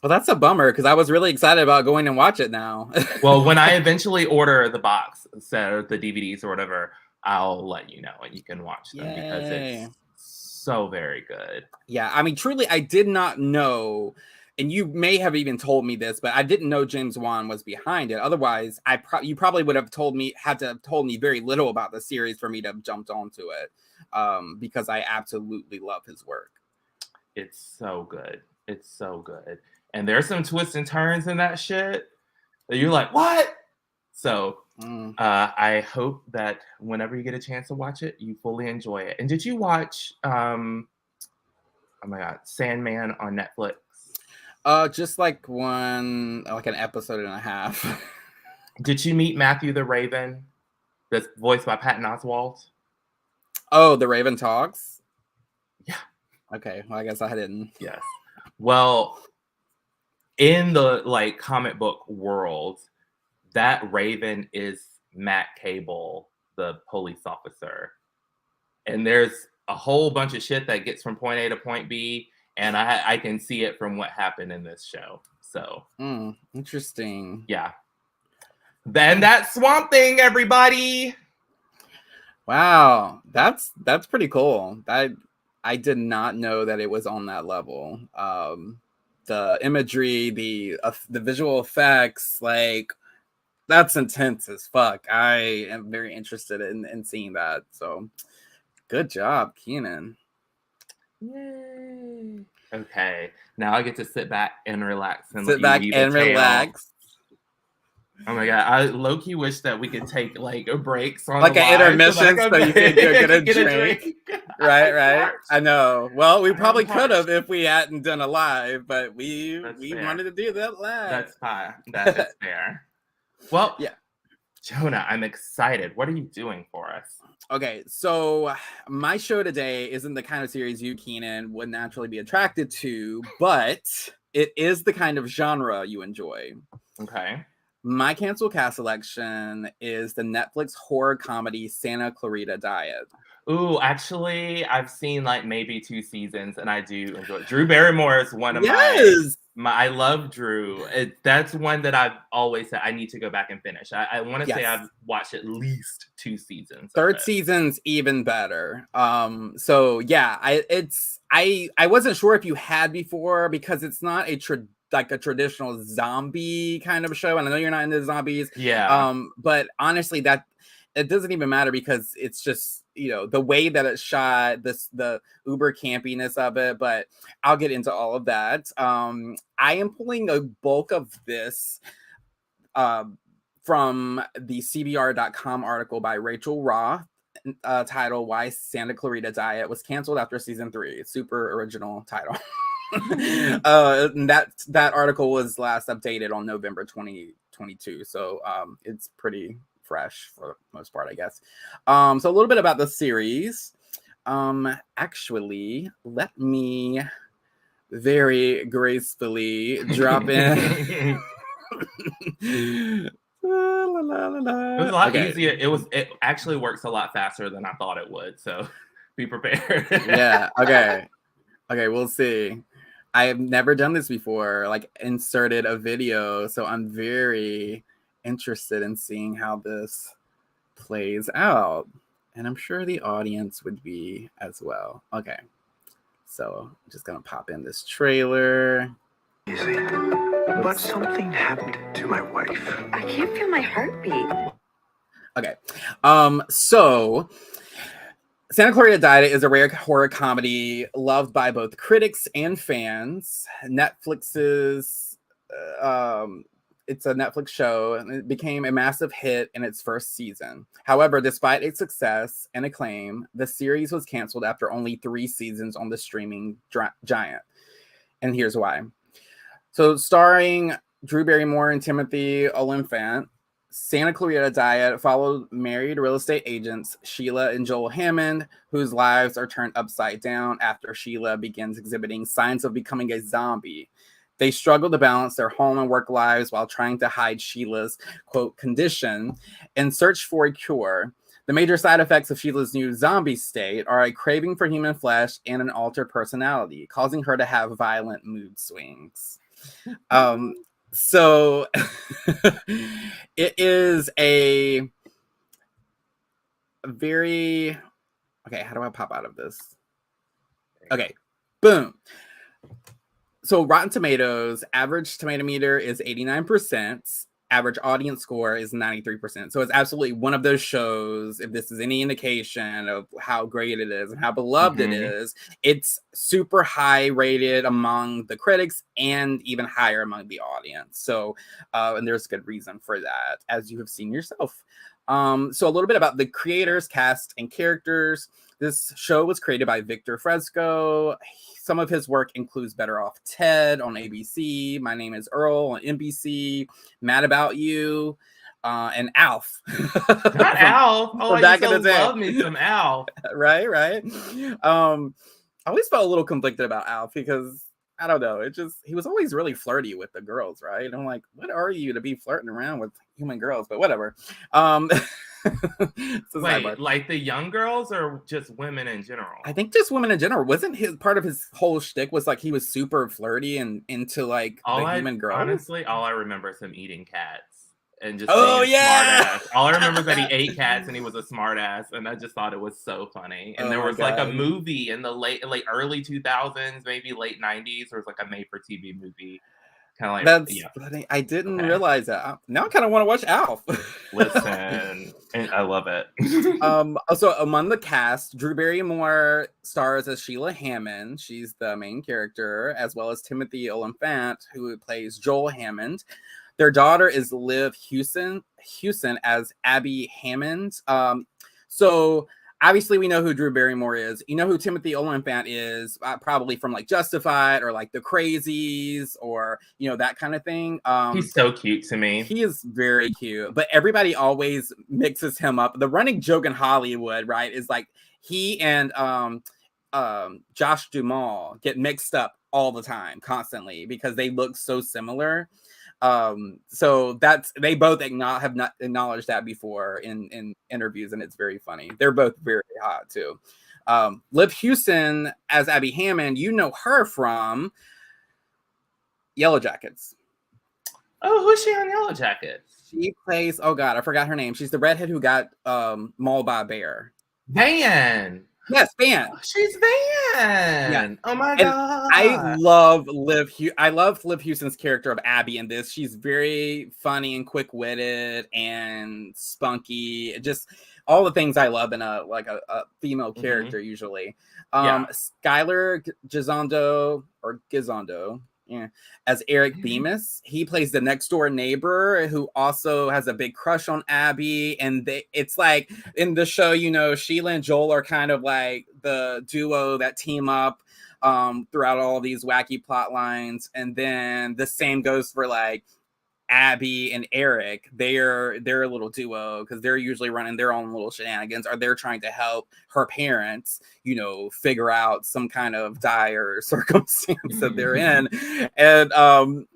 Well, that's a bummer because I was really excited about going and watch it now. Well, when I eventually order the box set or the DVDs or whatever, I'll let you know and you can watch them because it's so very good. Yeah, I mean, truly, I did not know, and you may have even told me this, but I didn't know James Wan was behind it. Otherwise, you probably would have had to have told me very little about the series for me to have jumped onto it, because I absolutely love his work. It's so good. It's so good. And there's some twists and turns in that shit that you're like, what? So I hope that whenever you get a chance to watch it, you fully enjoy it. And did you watch, oh my God, Sandman on Netflix? Just like an episode and a half. Did you meet Matthew the Raven, that's voiced by Patton Oswalt? Oh, the Raven talks? Yeah. Okay, well, I guess I didn't. Yes. Well, in the like comic book world, that Raven is Matt Cable, the police officer. And there's a whole bunch of shit that gets from point A to point B, and I can see it from what happened in this show. So interesting. Yeah. Then that Swamp Thing, everybody. Wow, that's pretty cool. I did not know that it was on that level. The imagery, the visual effects, like that's intense as fuck. I am very interested in seeing that. So good job, Keenan. Yay. Okay, now I get to sit back and relax and relax. Oh my God, I low-key wish that we could take like breaks on like an intermission so you can get a drink. Right. I know. Well, we probably could have if we hadn't done a live, but we wanted to do that live. That's fine. That is fair. Well, yeah. Jonah, I'm excited. What are you doing for us? Okay, so my show today isn't the kind of series you, Keenan, would naturally be attracted to, but it is the kind of genre you enjoy. Okay. My cancel cast selection is the Netflix horror comedy Santa Clarita Diet. Ooh, actually, I've seen like maybe 2 seasons, and I do enjoy it. Drew Barrymore is one of my. I love Drew. That's one that I've always said I need to go back and finish. I want to say I've watched at least 2 seasons. Third season's even better. So yeah, I wasn't sure if you had before because it's not a traditional zombie kind of show, and I know you're not into zombies. Yeah. But honestly, that it doesn't even matter because it's just, the way that it's shot, the uber campiness of it. But I'll get into all of that. I am pulling a bulk of this from the CBR.com article by Rachel Roth, titled "Why Santa Clarita Diet Was Canceled After Season 3." Super original title. That article was last updated on November 2022, so it's pretty fresh for the most part, I guess. So a little bit about the series. Actually, let me very gracefully drop in. It was a lot easier. It actually works a lot faster than I thought it would, so be prepared. Yeah. Okay, we'll see. I have never done this before, like inserted a video, so I'm very interested in seeing how this plays out. And I'm sure the audience would be as well. Okay, so I'm just gonna pop in this trailer. Easy. But something happened to my wife. I can't feel my heartbeat. Okay, so Santa Clarita Diet is a rare horror comedy loved by both critics and fans. Netflix's, it's a Netflix show, and it became a massive hit in its first season. However, despite its success and acclaim, the series was canceled after only 3 seasons on the streaming giant. And here's why. So starring Drew Barrymore and Timothy Olyphant, Santa Clarita Diet followed married real estate agents Sheila and Joel Hammond, whose lives are turned upside down after Sheila begins exhibiting signs of becoming a zombie. They struggle to balance their home and work lives while trying to hide Sheila's, quote, condition and search for a cure. The major side effects of Sheila's new zombie state are a craving for human flesh and an altered personality, causing her to have violent mood swings. So it is a very okay. How do I pop out of this? Okay, boom. So Rotten Tomatoes average tomato meter is 89%. Average audience score is 93%. So it's absolutely one of those shows, if this is any indication of how great it is and how beloved it is, it's super high rated among the critics and even higher among the audience. So, and there's good reason for that, as you have seen yourself. So a little bit about the creators, cast, and characters. This show was created by Victor Fresco. Some of his work includes Better Off Ted on ABC, My Name is Earl on NBC, Mad About You, and Alf. Not Alf. Oh, I back used in the to day. love me some Alf. Right. I always felt a little conflicted about Alf because I don't know. He was always really flirty with the girls, right? And I'm like, what are you to be flirting around with human girls? But whatever. Wait, like the young girls or just women in general? I think just women in general. Wasn't his part of his whole shtick was like he was super flirty and into like human girls? Honestly, all I remember is him eating cats and just being a smart ass. All I remember is that he ate cats and he was a smart ass, and I just thought it was so funny. And there was like a movie in the early 2000s, maybe late 90s. There was like a made for TV movie. Kind of like that's funny. I didn't realize that. Now I kind of want to watch Alf. Listen, and I love it. Also among the cast, Drew Barrymore stars as Sheila Hammond. She's the main character, as well as Timothy Olyphant, who plays Joel Hammond. Their daughter is Liv Hewson as Abby Hammond. So obviously we know who Drew Barrymore is. You know who Timothy Olyphant is, probably from like Justified or like The Crazies or, you know, that kind of thing. He's so cute to me. He is very cute, but everybody always mixes him up. The running joke in Hollywood, right, is like he and Josh Duhamel get mixed up all the time, constantly, because they look so similar. So that's, they both have not acknowledged that before in interviews, and it's very funny. They're both very hot too. Liv Hewson as Abby Hammond, you know her from Yellow Jackets. Oh, who's she on Yellow Jackets? She plays, oh god, I forgot her name. She's the redhead who got mauled by a bear. Van. Yes, Van. She's Van. Yeah. Oh my god. I love Liv Hewson's character of Abby in this. She's very funny and quick-witted and spunky. Just all the things I love in a female character usually. Skylar Gizondo as Eric Bemis. He plays the next door neighbor who also has a big crush on Abby. And it's like in the show, you know, Sheila and Joel are kind of like the duo that team up throughout all these wacky plot lines. And then the same goes for like Abby and Eric. They're a little duo because they're usually running their own little shenanigans, or they're trying to help her parents, you know, figure out some kind of dire circumstance that they're in. And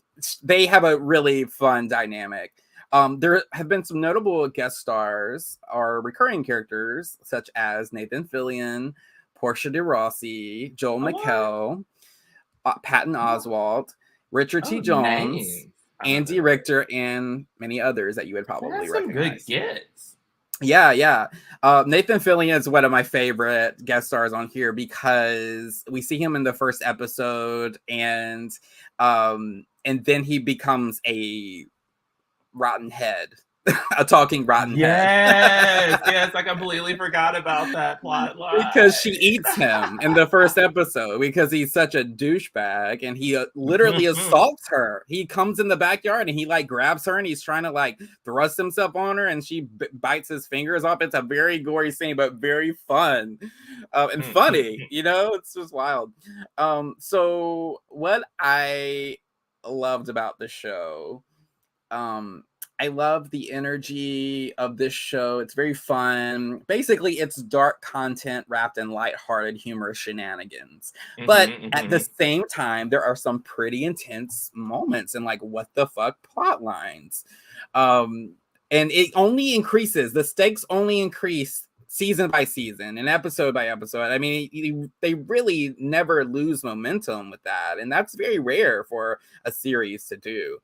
they have a really fun dynamic. There have been some notable guest stars or recurring characters such as Nathan Fillion, Portia de Rossi, Joel McHale, Patton Oswalt, Richard T. Jones, nice. Andy Richter, and many others that you would probably recognize. Good gets. Yeah. Nathan Fillion is one of my favorite guest stars on here because we see him in the first episode, and then he becomes a rotten head. A talking rotten head. Yes, I completely forgot about that plot line. Because she eats him in the first episode because he's such a douchebag, and he literally assaults her. He comes in the backyard and he like grabs her and he's trying to like thrust himself on her, and she bites his fingers off. It's a very gory scene, but very fun and funny. You know, it's just wild. So what I loved about the show, I love the energy of this show. It's very fun. Basically, it's dark content wrapped in lighthearted humor shenanigans. But at the same time, there are some pretty intense moments and like what the fuck plot lines. And it only increases. The stakes only increase season by season and episode by episode. I mean, they really never lose momentum with that. And that's very rare for a series to do.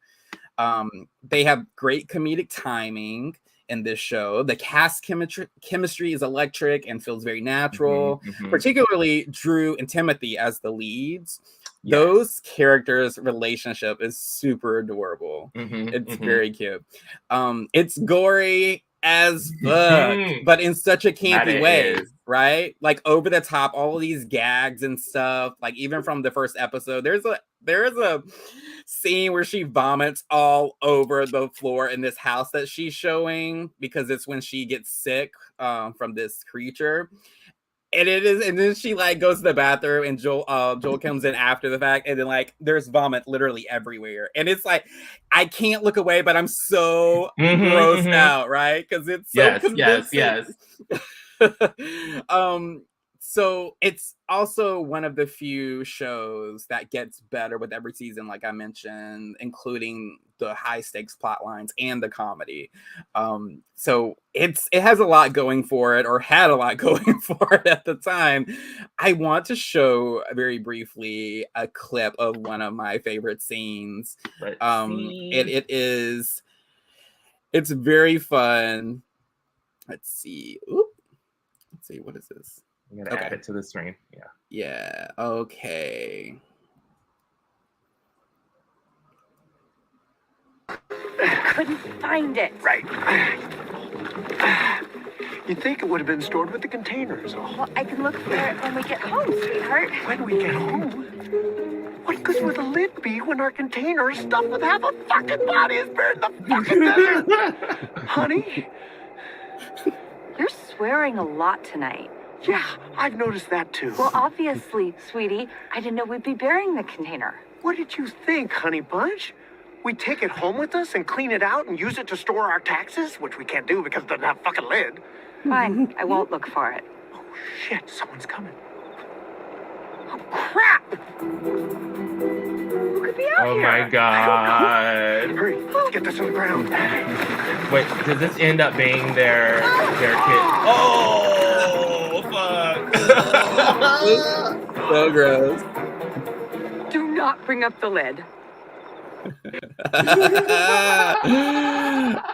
They have great comedic timing in this show. The cast chemistry is electric and feels very natural, particularly Drew and Timothy as the leads. Yes. Those characters' relationship is super adorable. It's very cute. It's gory as fuck, but in such a campy way, right? Like over the top, all of these gags and stuff. Like even from the first episode, there is a scene where she vomits all over the floor in this house that she's showing because it's when she gets sick from this creature. And then she like goes to the bathroom and Joel comes in after the fact, and then like there's vomit literally everywhere. And it's like I can't look away, but I'm so grossed out, right? Because it's so convincing. So it's also one of the few shows that gets better with every season, like I mentioned, including the high stakes plot lines and the comedy. So it has a lot going for it, or had a lot going for it at the time. I want to show very briefly a clip of one of my favorite scenes. It's very fun. Let's see. What is this? I'm gonna add it to the stream. Yeah. Okay. I couldn't find it. Right. You'd think it would have been stored with the containers. Well, I can look for it when we get home, sweetheart. When we get home? What good would the lid be when our container is stuffed with half a fucking body is buried in the fucking desert? Honey? You're swearing a lot tonight. Yeah, I've noticed that too. Well, obviously, sweetie, I didn't know we'd be burying the container. What did you think, honey bunch? We'd take it home with us and clean it out and use it to store our taxes, which we can't do because it doesn't have a fucking lid. Fine, I won't look for it. Oh, shit, someone's coming. Oh, crap! Who could be out here? Oh my god. Hurry, let's get this on the ground. Wait, does this end up being their kid? Oh, fuck. So gross. Do not bring up the lid.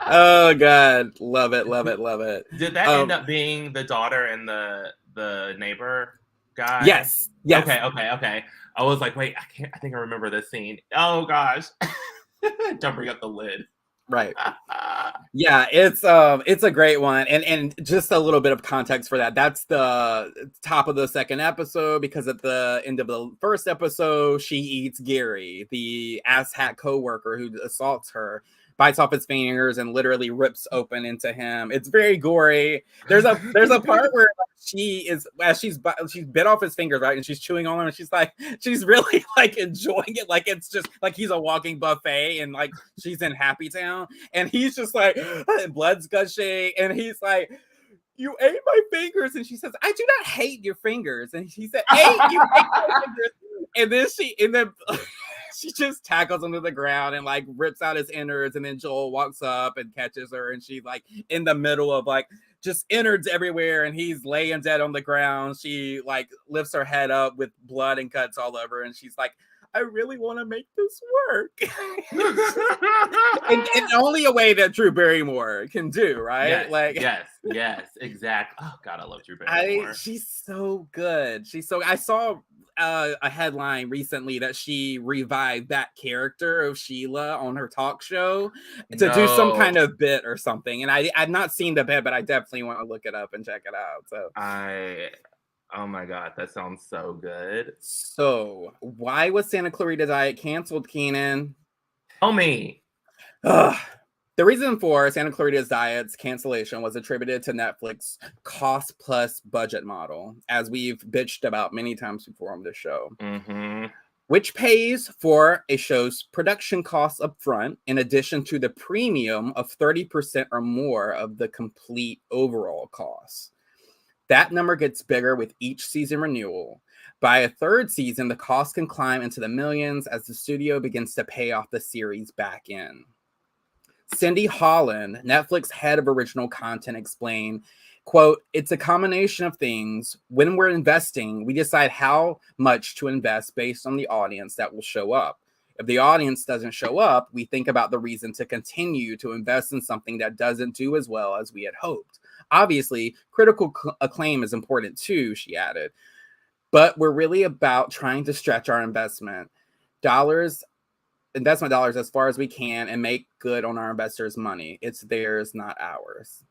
Oh god, love it. Did that end up being the daughter and the neighbor guy? Yes. Okay. I was like, wait, I think I remember this scene. Oh gosh. Don't bring up the lid. Right. Yeah, it's a great one. And just a little bit of context for that. That's the top of the second episode, because at the end of the first episode, she eats Gary, the asshat coworker who assaults her, bites off his fingers and literally rips open into him. It's very gory. There's a part where she's bit off his fingers, right? And she's chewing on them, and she's really like enjoying it, like it's just like he's a walking buffet, and like she's in Happy Town, and he's just like blood's gushing, and he's like, "You ate my fingers," and she says, "I do not hate your fingers," and he said, "Hey, you ate my fingers," and then she just tackles him to the ground and like rips out his innards, and then Joel walks up and catches her, and she's like in the middle of like just innards everywhere, and he's laying dead on the ground. She like lifts her head up with blood and cuts all over, and she's like, "I really want to make this work." and only a way that Drew Barrymore can do, right? Yes, exactly. Oh god, I love Drew Barrymore. She's so good. I saw a headline recently that she revived that character of Sheila on her talk show to do some kind of bit or something. And I've not seen the bit, but I definitely want to look it up and check it out. So oh my god, that sounds so good. So why was Santa Clarita Diet canceled, Keenan? Tell me. The reason for Santa Clarita Diet's cancellation was attributed to Netflix's cost plus budget model, as we've bitched about many times before on this show. which pays for a show's production costs up front, in addition to the premium of 30% or more of the complete overall cost. That number gets bigger with each season renewal. By a third season, the cost can climb into the millions as the studio begins to pay off the series back in. Cindy Holland, Netflix head of original content, explained, quote, "It's a combination of things. When we're investing, we decide how much to invest based on the audience that will show up. If the audience doesn't show up, we think about the reason to continue to invest in something that doesn't do as well as we had hoped. Obviously, critical acclaim is important too," she added. "But we're really about trying to stretch our investment dollars as far as we can and make good on our investors' money. It's theirs, not ours."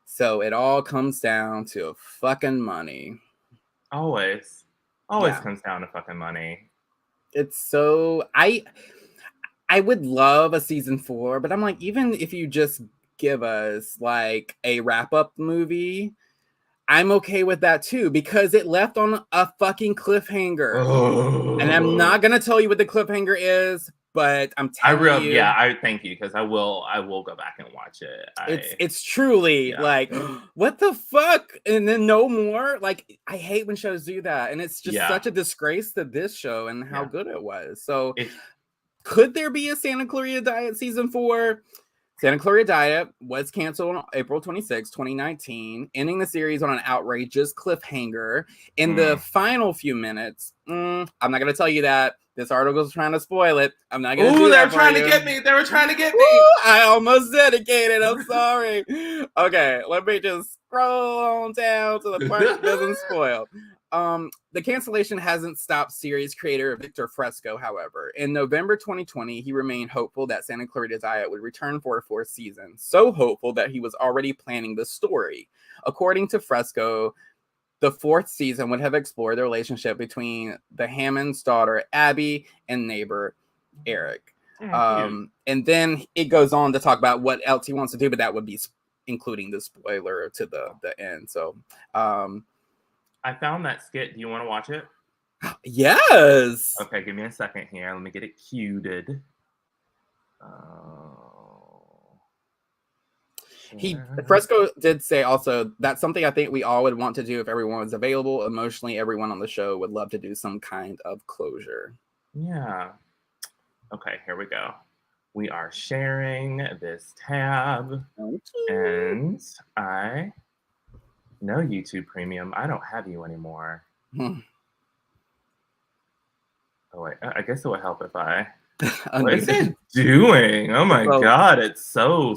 So it all comes down to fucking money. Always comes down to fucking money. It's so I would love a season 4, but I'm like, even if you just give us like a wrap-up movie, I'm okay with that too, because it left on a fucking cliffhanger. Oh. And I'm not gonna tell you what the cliffhanger is, but I'm telling you. I thank you, because I will go back and watch it. It's truly like, what the fuck? And then no more. Like, I hate when shows do that, and it's just such a disgrace to this show and how good it was. So, could there be a Santa Clarita Diet season 4? Santa Clarita Diet was canceled on April 26, 2019, ending the series on an outrageous cliffhanger. In the final few minutes, I'm not going to tell you that. This article is trying to spoil it. I'm not going to do that. They were trying to get me. They were trying to get me. I almost dedicated. I'm sorry. Okay, let me just scroll on down to the part that doesn't spoil. The cancellation hasn't stopped series creator Victor Fresco, however. In November 2020, he remained hopeful that Santa Clarita Diet would return for a 4th season. So hopeful that he was already planning the story. According to Fresco, the 4th season would have explored the relationship between the Hammond's daughter, Abby, and neighbor, Eric. And then it goes on to talk about what else he wants to do, but that would be including the spoiler to the end. So, I found that skit. Do you want to watch it? Yes. Okay, give me a second here. Let me get it cued. Fresco did say also that's something I think we all would want to do if everyone was available. Emotionally, everyone on the show would love to do some kind of closure. Yeah. Okay, here we go. We are sharing this tab. And no YouTube Premium. I don't have you anymore. Oh, wait. I guess it would help if I... What is it doing? Oh, my God. It's so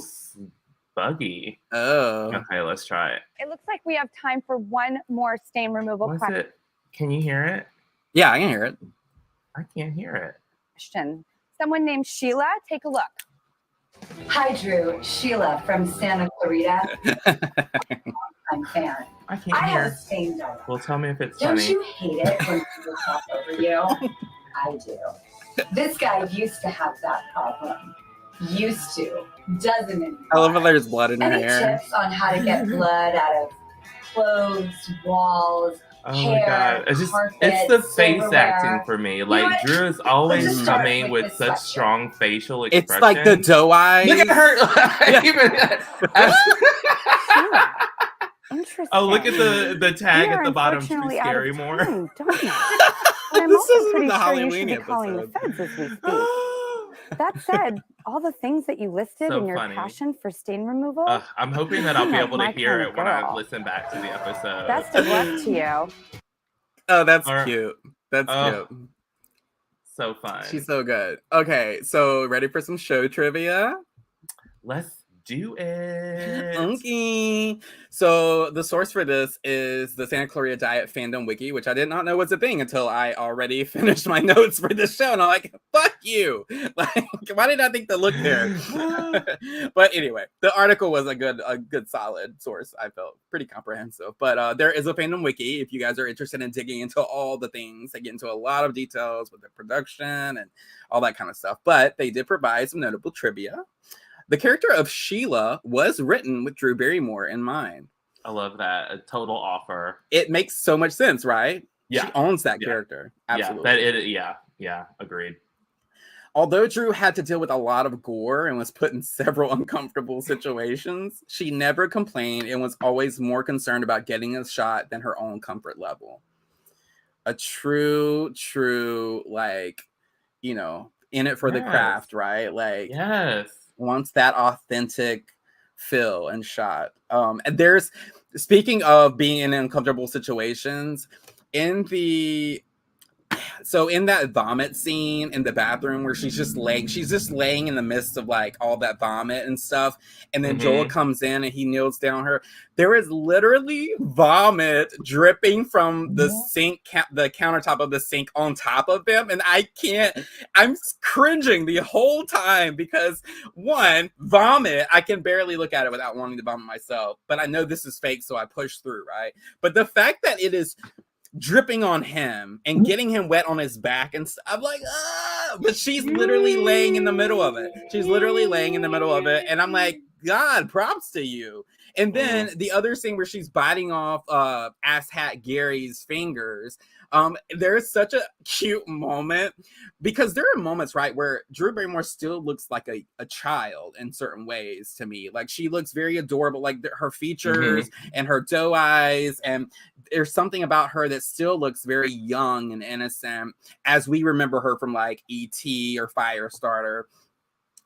buggy. Oh. Okay, let's try it. It looks like we have time for one more stain removal question. Can you hear it? Yeah, I can hear it. I can't hear it. Someone named Sheila, take a look. Hi, Drew. Sheila from Santa Clarita. I'm fan. I can't I hear. have a stain dog. Well, tell me if it's Don't funny. you hate it when people talk over you? I do. This guy used to have that problem. Used to. Doesn't anymore. I love how there's blood in her Any hair. tips on how to get blood out of clothes, walls, hair, it's carpet, the face silverware? acting for me. Like, Drew is always coming with such strong facial expression. It's like the doe eyes. Look at her. Interesting. Oh, look at the tag at the bottom to be scary more. Don't you? But I'm also pretty sure you should be calling the episode. feds as we speak. That said, all the things that you listed in your passion for stain removal. I'm hoping that I'll be able to my hear kind it of when I girl. listen back to the episode. Best of luck to you. Oh, that's cute. That's cute. So fun. She's so good. Okay, so ready for some show trivia? Let's do it. Okay. So the source for this is the Santa Clarita Diet fandom wiki, which I did not know was a thing until I already finished my notes for this show. And I'm like, fuck you. Like, why did I think to look there? But anyway, the article was a good solid source. I felt pretty comprehensive. But there is a fandom wiki if you guys are interested in digging into all the things. They get into a lot of details with the production and all that kind of stuff. But they did provide some notable trivia. The character of Sheila was written with Drew Barrymore in mind. I love that. A total offer. It makes so much sense, right? Yeah. She owns that character. Absolutely. Yeah, agreed. Although Drew had to deal with a lot of gore and was put in several uncomfortable situations, she never complained and was always more concerned about getting a shot than her own comfort level. A true, like, you know, in it for the craft, right? Like, yes, wants that authentic feel and shot. And there's, speaking of being in uncomfortable situations, in that vomit scene in the bathroom where she's just laying in the midst of like all that vomit and stuff, and then Joel comes in and he kneels down her. There is literally vomit dripping from the sink, the countertop of the sink on top of them, and I'm cringing the whole time because, one, vomit, I can barely look at it without wanting to vomit myself, but I know this is fake, so I push through, right? But the fact that it is dripping on him and getting him wet on his back and stuff, I'm like, but she's literally laying in the middle of it. And I'm like, God, props to you. And then the other scene where she's biting off asshat Gary's fingers, there's such a cute moment because there are moments, right, where Drew Barrymore still looks like a child in certain ways to me. Like, she looks very adorable, like her features and her doe eyes, and there's something about her that still looks very young and innocent as we remember her from like E.T. or Firestarter.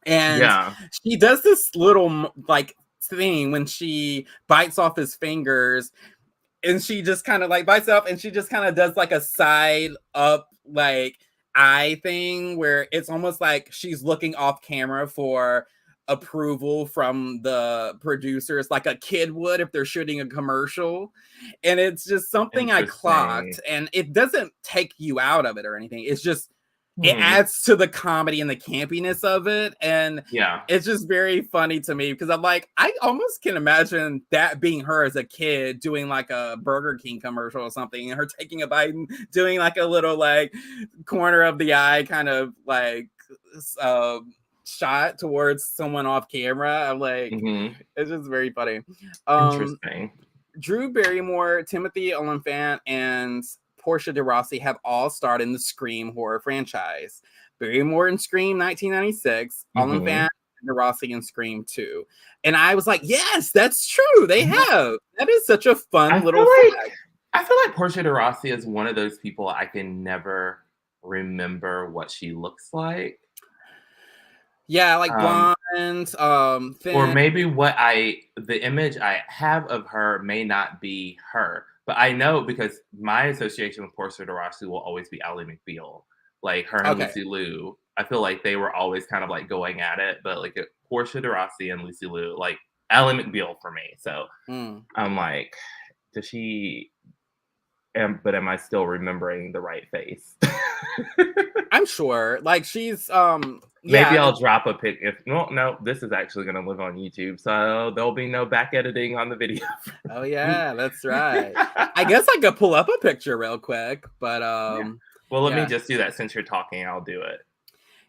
And she does this little like thing when she bites off his fingers, and she just kind of like bites up and she just kind of does like a side up like eye thing where it's almost like she's looking off camera for approval from the producers, like a kid would if they're shooting a commercial. And it's just something I clocked, and it doesn't take you out of it or anything. It's just it adds to the comedy and the campiness of it, and it's just very funny to me because I'm like, I almost can imagine that being her as a kid doing like a Burger King commercial or something, and her taking a bite and doing like a little like corner of the eye kind of like shot towards someone off camera. I'm like, it's just very funny. Interesting. Drew Barrymore, Timothy Olyphant, and Portia de Rossi have all starred in the Scream horror franchise. Barrymore in Scream 1996, Olyphant and de Rossi in Scream 2. And I was like, yes, that's true. They have. That is such a fun little fact. I feel like Portia de Rossi is one of those people I can never remember what she looks like. Yeah, like blonde, thin. Or maybe the image I have of her may not be her. But I know because my association with Portia de Rossi will always be Ally McBeal. Like her and Lucy Liu. I feel like they were always kind of like going at it. But like Portia de Rossi and Lucy Liu, like Ally McBeal for me. So I'm like, does she... but am I still remembering the right face? I'm sure. Like she's maybe I'll drop a pic if no, this is actually gonna live on YouTube, so there'll be no back editing on the video. Oh yeah, that's right. I guess I could pull up a picture real quick, but well, let me just do that since you're talking. I'll do it.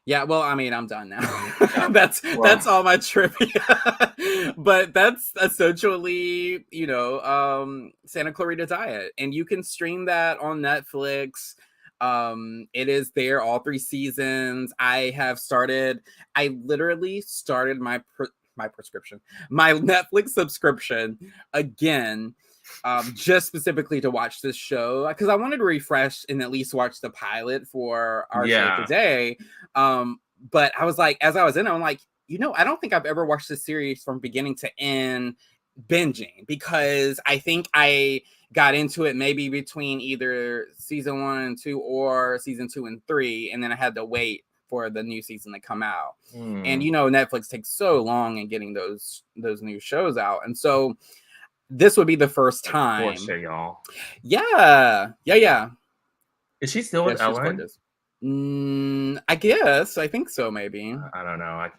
Yeah, well, I mean, I'm done now. That's all my trivia. But that's essentially, Santa Clarita Diet, and you can stream that on Netflix. It is there all 3 seasons. I literally started my Netflix subscription again, just specifically to watch this show because I wanted to refresh and at least watch the pilot for our show today. But I was like, as I was in it, I'm like, I don't think I've ever watched this series from beginning to end binging, because I think I got into it maybe between either season 1 and 2 or season 2 and 3, and then I had to wait for the new season to come out. And Netflix takes so long in getting those new shows out, and so this would be the first time. Portia, y'all. Yeah. Is she still with Ellen? I guess. I think so, maybe. I don't know. I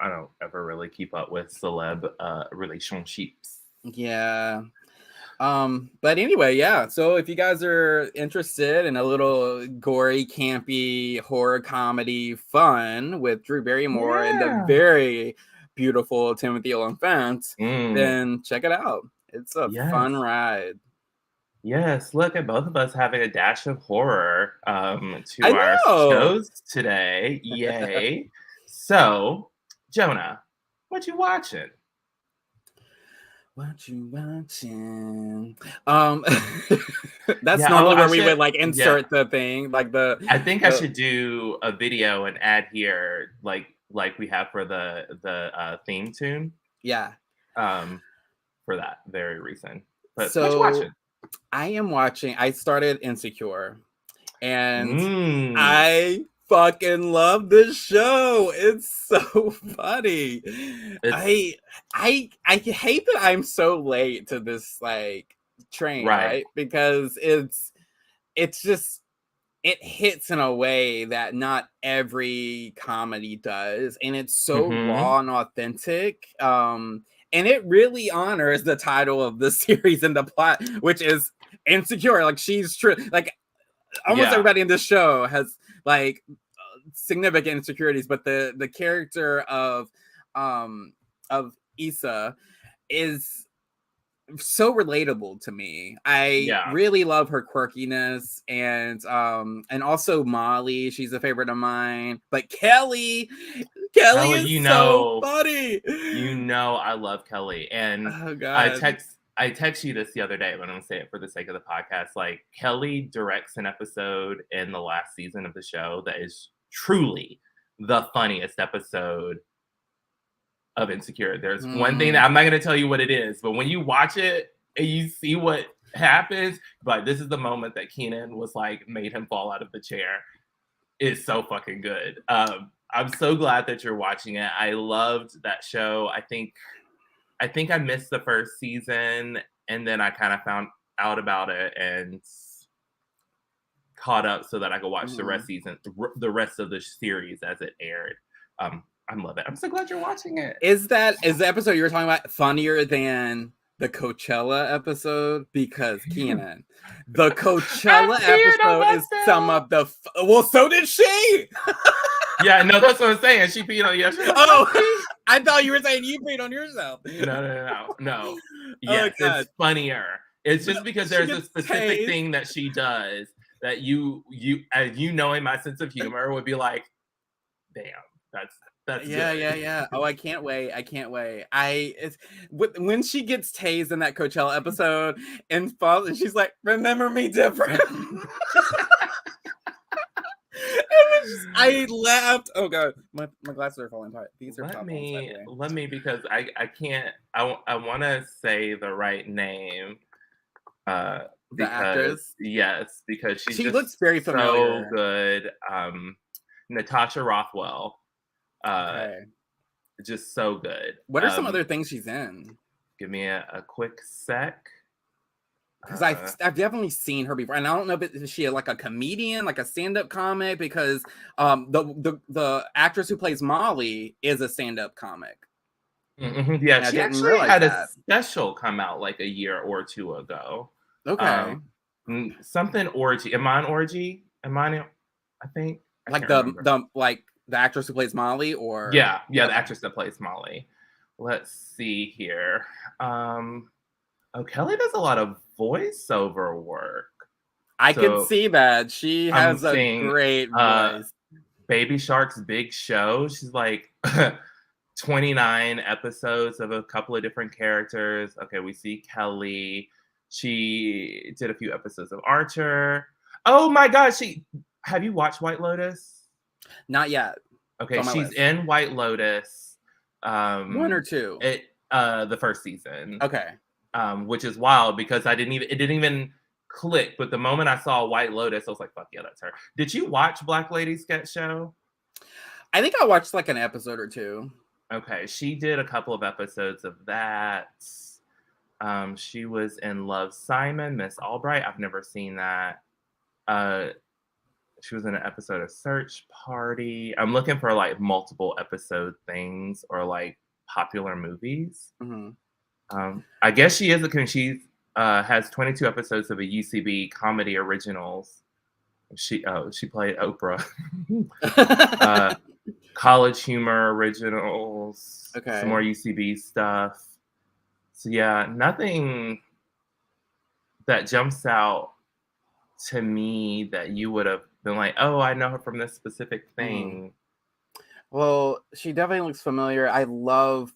don't ever really keep up with celeb relationships. Yeah. But anyway, yeah. So if you guys are interested in a little gory, campy horror comedy fun with Drew Barrymore and the very beautiful Timothy Olyphant, then check it out. It's a fun ride. Yes, look at both of us having a dash of horror to our shows today. Yay. So, Jonah, what you watching? What you watching? That's normally where we would like insert the thing, like the. I think I should do a video and add here, like we have for the theme tune. Yeah. For that very reason. But so what you watching? I am watching. I started Insecure, and I fucking love this show. It's so funny. I hate that I'm so late to this like train, right? Because it's just it hits in a way that not every comedy does, and it's so raw and authentic. And it really honors the title of the series and the plot, which is Insecure. Like she's true. Like almost everybody in this show has like significant insecurities, but the character of Issa is so relatable to me. I really love her quirkiness, and also Molly. She's a favorite of mine. But Kelly is so funny. You know I love Kelly, and I text you this the other day, but I'm gonna say it for the sake of the podcast. Like Kelly directs an episode in the last season of the show that is truly the funniest episode of Insecure. There's one thing that I'm not going to tell you what it is, but when you watch it and you see what happens, but this is the moment that Keenan was like, made him fall out of the chair. It's so fucking good. I'm so glad that you're watching it. I loved that show. I think I missed the first season, and then I kind of found out about it and caught up so that I could watch the rest of the series as it aired. I love it. I'm so glad you're watching it. Is the episode you were talking about funnier than the Coachella episode? Because Keenan, the Coachella episode is some of the well, so did she. Yeah, no, that's what I'm saying. She peed on yourself. Oh, I thought you were saying you peed on yourself. No. Yes, it's funnier. It's just because there's a specific thing that she does that you knowing my sense of humor would be like, damn, that's yeah. Oh, I can't wait. It's when she gets tased in that Coachella episode and falls, and she's like, "Remember me different." I laughed. Oh god, my glasses are falling apart. These are let me because I can't. I want to say the right name. The actress. Yes, because she looks very familiar. So good. Natasha Rothwell. Just so good. What are some other things she's in? Give me a quick sec. Because I've definitely seen her before, and I don't know if she like a comedian, like a stand-up comic, because the actress who plays Molly is a stand-up comic. Mm-hmm. Yeah, she actually had a special come out like a year or two ago. Okay. Something orgy. Am I an orgy? I think. Like the actress who plays Molly, or the actress that plays Molly. Let's see here. Kelly does a lot of voiceover work. I can see that. She has a great voice. Baby Shark's Big Show. She's like 29 episodes of a couple of different characters. Okay, we see Kelly. She did a few episodes of Archer. Oh my God, have you watched White Lotus? Not yet. Okay, she's in White Lotus. 1 or 2? The first season. Okay. Which is wild because it didn't even click. But the moment I saw White Lotus, I was like, fuck yeah, that's her. Did you watch Black Lady Sketch Show? I think I watched like an episode or 2. Okay, she did a couple of episodes of that. She was in Love, Simon, Miss Albright. I've never seen that. She was in an episode of Search Party. I'm looking for like multiple episode things or like popular movies. Mm-hmm. I guess she is she has 22 episodes of a UCB comedy originals. She played Oprah. College humor originals. Okay. Some more UCB stuff. So yeah, nothing that jumps out to me that you would have been like, oh, I know her from this specific thing? Well, she definitely looks familiar. I love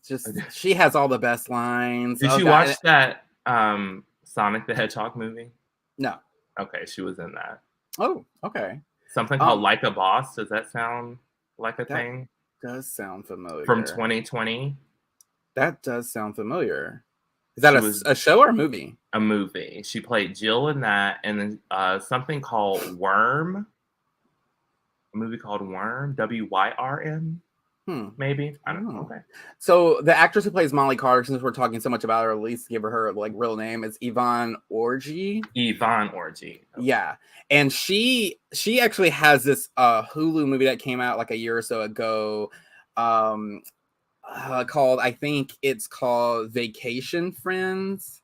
she has all the best lines. Did you watch that Sonic the Hedgehog movie? No. Okay, she was in that. Oh, okay. Something called Like a Boss. Does that sound like a thing? Does sound familiar. From 2020? That does sound familiar. Is that a show or a movie? A movie. She played Jill in that, and then something called Worm. A movie called Worm, Wyrm. Maybe. I don't know. Okay. So the actress who plays Molly Carter, since we're talking so much about her, at least give her like real name, is Yvonne Orji. Yvonne Orji. Okay. Yeah. And she actually has this Hulu movie that came out like a year or so ago, called, I think it's called Vacation Friends.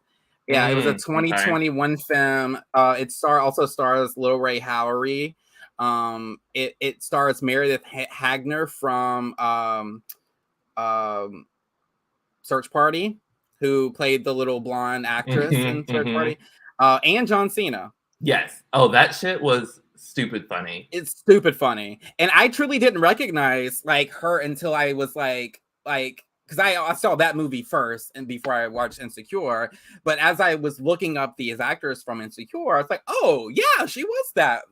Yeah, it was a 2021 film. It also stars Lil Ray Howery. It stars Meredith Hagner from Search Party, who played the little blonde actress in Search Party, and John Cena. Yes. Oh, that shit was stupid funny. It's stupid funny, and I truly didn't recognize like her until I was like because I saw that movie first and before I watched Insecure. But as I was looking up these actors from Insecure, I was like, oh yeah, she was that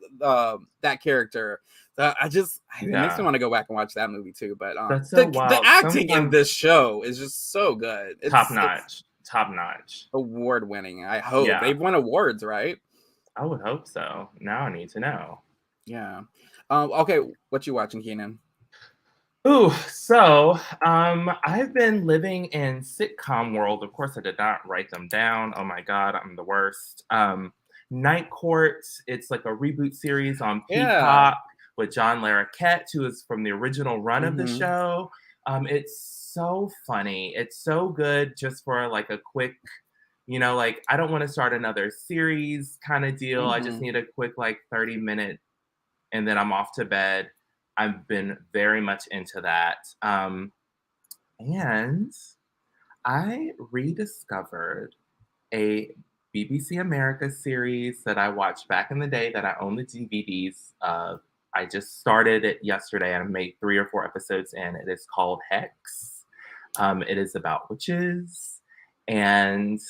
character. So it makes me want to go back and watch that movie too. But that's so the acting in this show is just so good. Top notch. Award winning. I hope they've won awards, right? I would hope so. Now I need to know. Yeah. Okay, what you watching, Keenan? Ooh, so I've been living in sitcom world. Of course, I did not write them down. Oh my God, I'm the worst. Night Court. It's like a reboot series on Peacock with John Larroquette, who is from the original run of the show. It's so funny. It's so good just for like a quick, like I don't want to start another series kind of deal. I just need a quick like 30-minute and then I'm off to bed. I've been very much into that. And I rediscovered a BBC America series that I watched back in the day that I own the DVDs of. I just started it yesterday and I made 3 or 4 episodes in. It is called Hex. It is about witches. And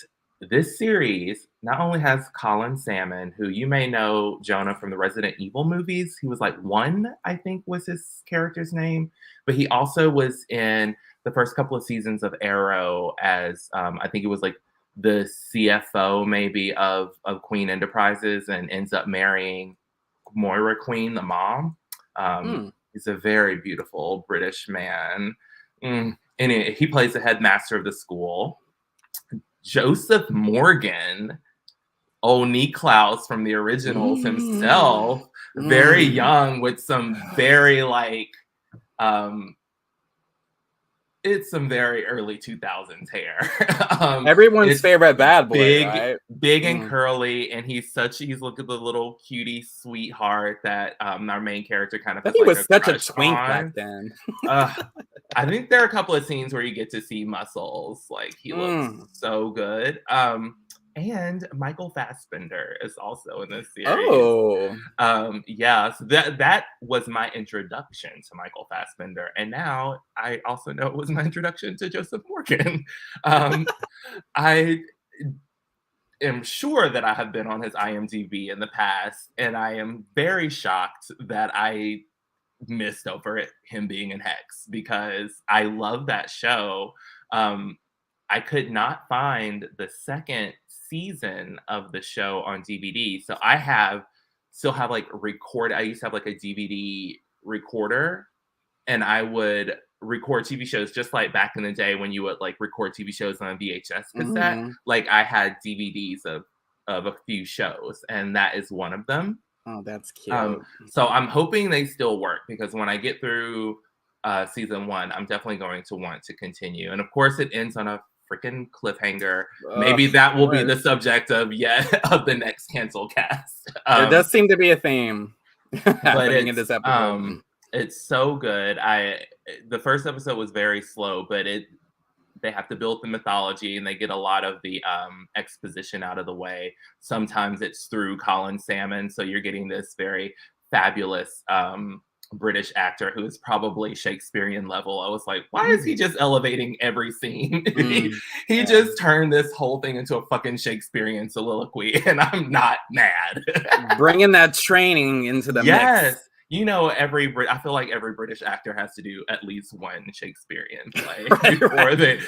this series not only has Colin Salmon, who you may know Jonah from the Resident Evil movies. He was like 1, I think was his character's name. But he also was in the first couple of seasons of Arrow as, I think it was like the CFO maybe of Queen Enterprises and ends up marrying Moira Queen, the mom. He's a very beautiful British man. And he plays the headmaster of the school. Joseph Morgan, Niklaus from the originals himself, very young with some very like, it's some very early 2000s hair. Everyone's favorite bad boy, right? Big and curly, and he's look at the little cutie sweetheart that our main character kind of. But he was such a twink back then. I think there are a couple of scenes where you get to see muscles. Like he looks so good. And Michael Fassbender is also in this series. So that was my introduction to Michael Fassbender, and now I also know it was my introduction to Joseph Morgan. I am sure that I have been on his IMDb in the past, and I am very shocked that I missed over him being in Hex because I love that show. I could not find the second season of the show on DVD. So I still have like I used to have like a DVD recorder, and I would record TV shows just like back in the day when you would like record TV shows on a VHS cassette. Like I had DVDs of a few shows, and that is one of them. Oh, that's cute. So I'm hoping they still work because when I get through season 1, I'm definitely going to want to continue. And of course, it ends on a freaking cliffhanger. Maybe that will be the subject of the next cancel cast. There does seem to be a theme happening in this episode. It's so good. The first episode was very slow, but they have to build the mythology and they get a lot of the exposition out of the way. Sometimes it's through Colin Salmon, so you're getting this very fabulous British actor who is probably Shakespearean level. I was like, why is he just elevating every scene? He just turned this whole thing into a fucking Shakespearean soliloquy, and I'm not mad. Bringing that training into the mix. You know, I feel like every British actor has to do at least one Shakespearean play before they're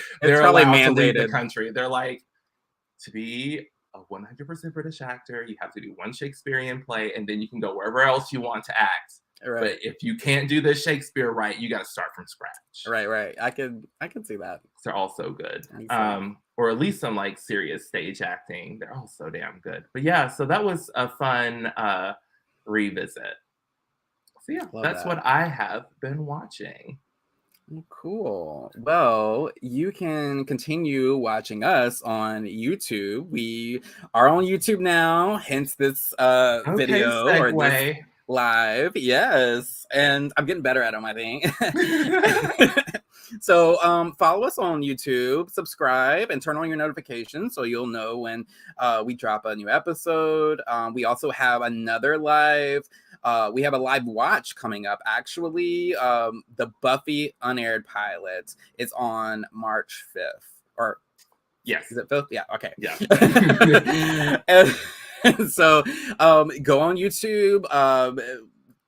allowed to leave the country. They're like, to be a 100% British actor, you have to do one Shakespearean play, and then you can go wherever else you want to act. Right. But if you can't do the Shakespeare right, you got to start from scratch. Right. I can see that. They're all so good. Or at least some like serious stage acting. They're all so damn good. But yeah, so that was a fun revisit. So yeah, that's what I have been watching. Cool. Well, you can continue watching us on YouTube. We are on YouTube now, hence this video segue. Or this live. Yes. And I'm getting better at them, I think. So follow us on YouTube, subscribe, and turn on your notifications so you'll know when we drop a new episode. We also have another live. We have a live watch coming up. Actually, the Buffy unaired pilot is on March 5th. Or yes, is it 5th? Yeah. Okay. Yeah. and so go on YouTube.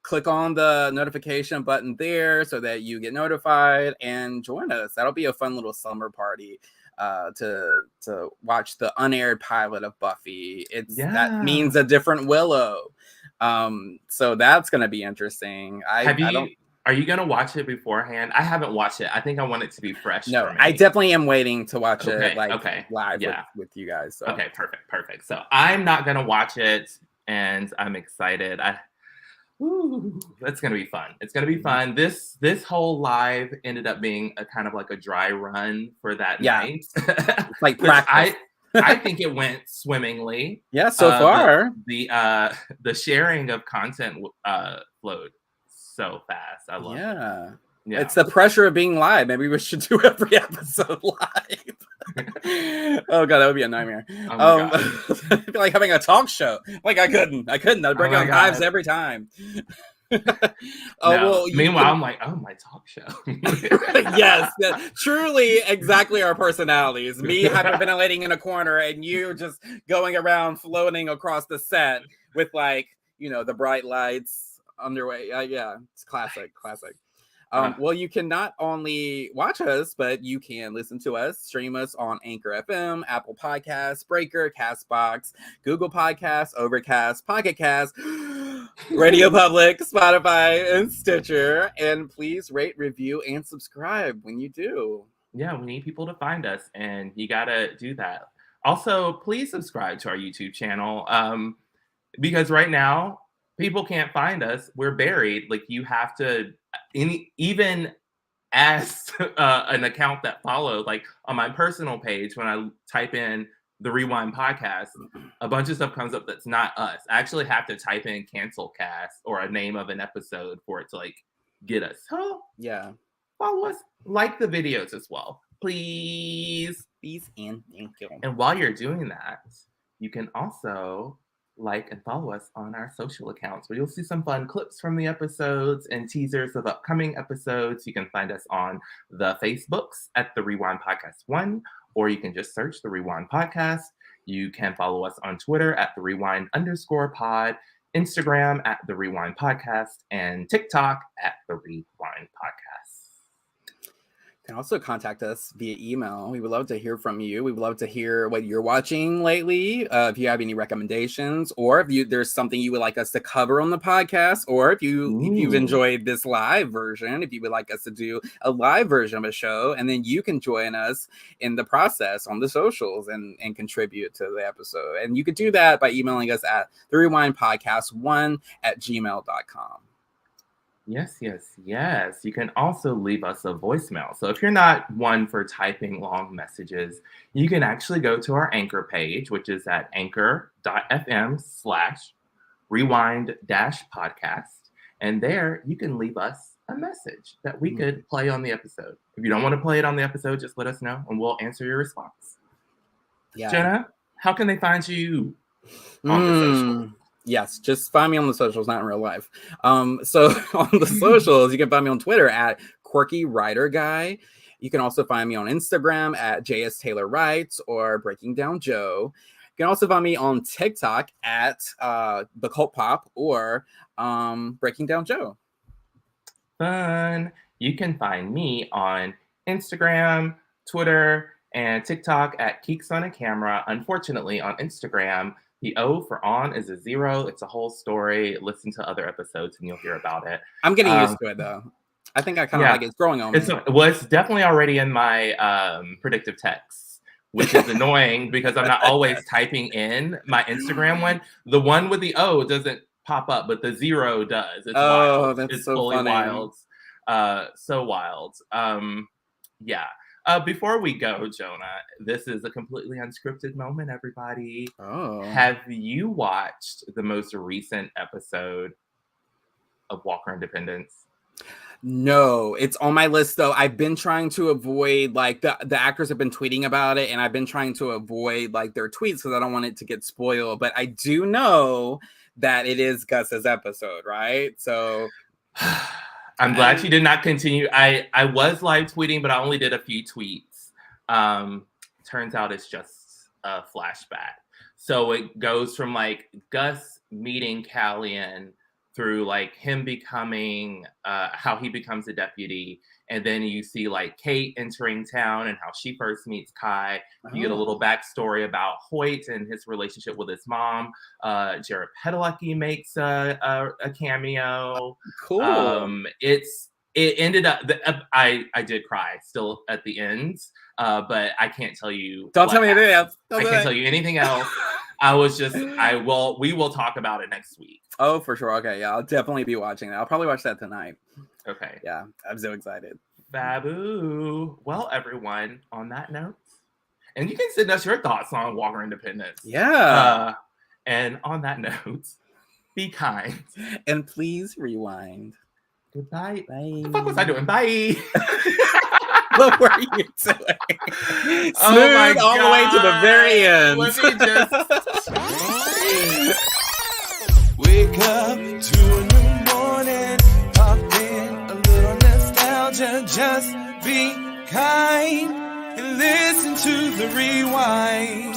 Click on the notification button there so that you get notified and join us. That'll be a fun little summer party to watch the unaired pilot of Buffy. That means a different Willow. So that's gonna be interesting. Are you gonna watch it beforehand? I haven't watched it. I think I want it to be fresh. No, for me. I definitely am waiting to watch it live with you guys. So. Okay, perfect. So I'm not gonna watch it, and I'm excited. That's gonna be fun. It's gonna be fun. This whole live ended up being a kind of like a dry run for that night. It's like practice. I think it went swimmingly. Yeah, so far. The sharing of content flowed so fast. I love it. Yeah. It's the pressure of being live. Maybe we should do every episode live. Oh god, that would be a nightmare. It'd be like having a talk show. Like I couldn't. I'd bring out lives every time. Meanwhile, I'm like, my talk show. Yes, truly exactly our personalities. Me hyperventilating in a corner and you just going around floating across the set with the bright lights underway. It's classic. Well, you can not only watch us, but you can listen to us, stream us on Anchor FM, Apple Podcasts, Breaker, Castbox, Google Podcasts, Overcast, Pocket Cast, Radio Public, Spotify, and Stitcher. And please rate, review, and subscribe when you do. Yeah, we need people to find us, and you got to do that. Also, please subscribe to our YouTube channel because right now, people can't find us. We're buried. Like you have to, even as an account that followed, like on my personal page, when I type in the Rewind Podcast, a bunch of stuff comes up that's not us. I actually have to type in cancel cast or a name of an episode for it to get us. So follow us, like the videos as well, please. Please and thank you. And while you're doing that, you can also like and follow us on our social accounts where you'll see some fun clips from the episodes and teasers of upcoming episodes. You can find us on the Facebooks at The Rewind Podcast 1, or you can just search The Rewind Podcast. You can follow us on Twitter at The Rewind_pod, Instagram at The Rewind Podcast, and TikTok at The Rewind Podcast. You can also contact us via email. We would love to hear from you. We would love to hear what you're watching lately. If you have any recommendations, or if there's something you would like us to cover on the podcast, or if you've enjoyed this live version, if you would like us to do a live version of a show, and then you can join us in the process on the socials and contribute to the episode. And you could do that by emailing us at therewindpodcast1@gmail.com. Yes. You can also leave us a voicemail. So if you're not one for typing long messages, you can actually go to our Anchor page, which is at anchor.fm/rewind-podcast. And there you can leave us a message that we could play on the episode. If you don't want to play it on the episode, just let us know and we'll answer your response. Yeah. Jonah, how can they find you on the social? Yes, just find me on the socials, not in real life. So on the socials, you can find me on Twitter at Quirky Writer Guy. You can also find me on Instagram at JS Taylor Writes or Breaking Down Joe. You can also find me on TikTok at The Cult Pop or Breaking Down Joe. Fun. You can find me on Instagram, Twitter, and TikTok at Keeks on a Camera. Unfortunately, on Instagram, the O for on is a 0. It's a whole story. Listen to other episodes and you'll hear about it. I'm getting used to it though. I think I kind of like it. It's growing on me. It's definitely already in my predictive text, which is annoying because I'm not always typing in my Instagram one. The one with the O doesn't pop up, but the 0 does. It's wild. That's it's so fully funny. wild. So wild. Yeah. Before we go, Jonah, this is a completely unscripted moment, everybody. Oh. Have you watched the most recent episode of Walker Independence? No, it's on my list though. I've been trying to avoid like the actors have been tweeting about it, and I've been trying to avoid like their tweets because I don't want it to get spoiled. But I do know that it is Gus's episode, right? So I'm glad she did not continue. I was live tweeting, but I only did a few tweets. Turns out it's just a flashback. So it goes from like Gus meeting Callian through like him becoming how he becomes a deputy, and then you see like Kate entering town and how she first meets Kai. You get a little backstory about Hoyt and his relationship with his mom. Jared Padalecki makes a cameo. Cool. It ended up. I did cry still at the end, but I can't tell you. Don't tell me anything else. I can't tell you anything else. We will talk about it next week. Oh, for sure. Okay, yeah, I'll definitely be watching that. I'll probably watch that tonight. Okay. Yeah, I'm so excited. Babu. Well, everyone, on that note, and you can send us your thoughts on Walker Independence. Yeah. And on that note, be kind. And please rewind. Goodbye. Bye. What the fuck was I doing? Bye. What were you doing? Oh Smooth my all the way to the very end. Let me just... Wake up to a new morning, pop in a little nostalgia, just be kind and listen to the rewind.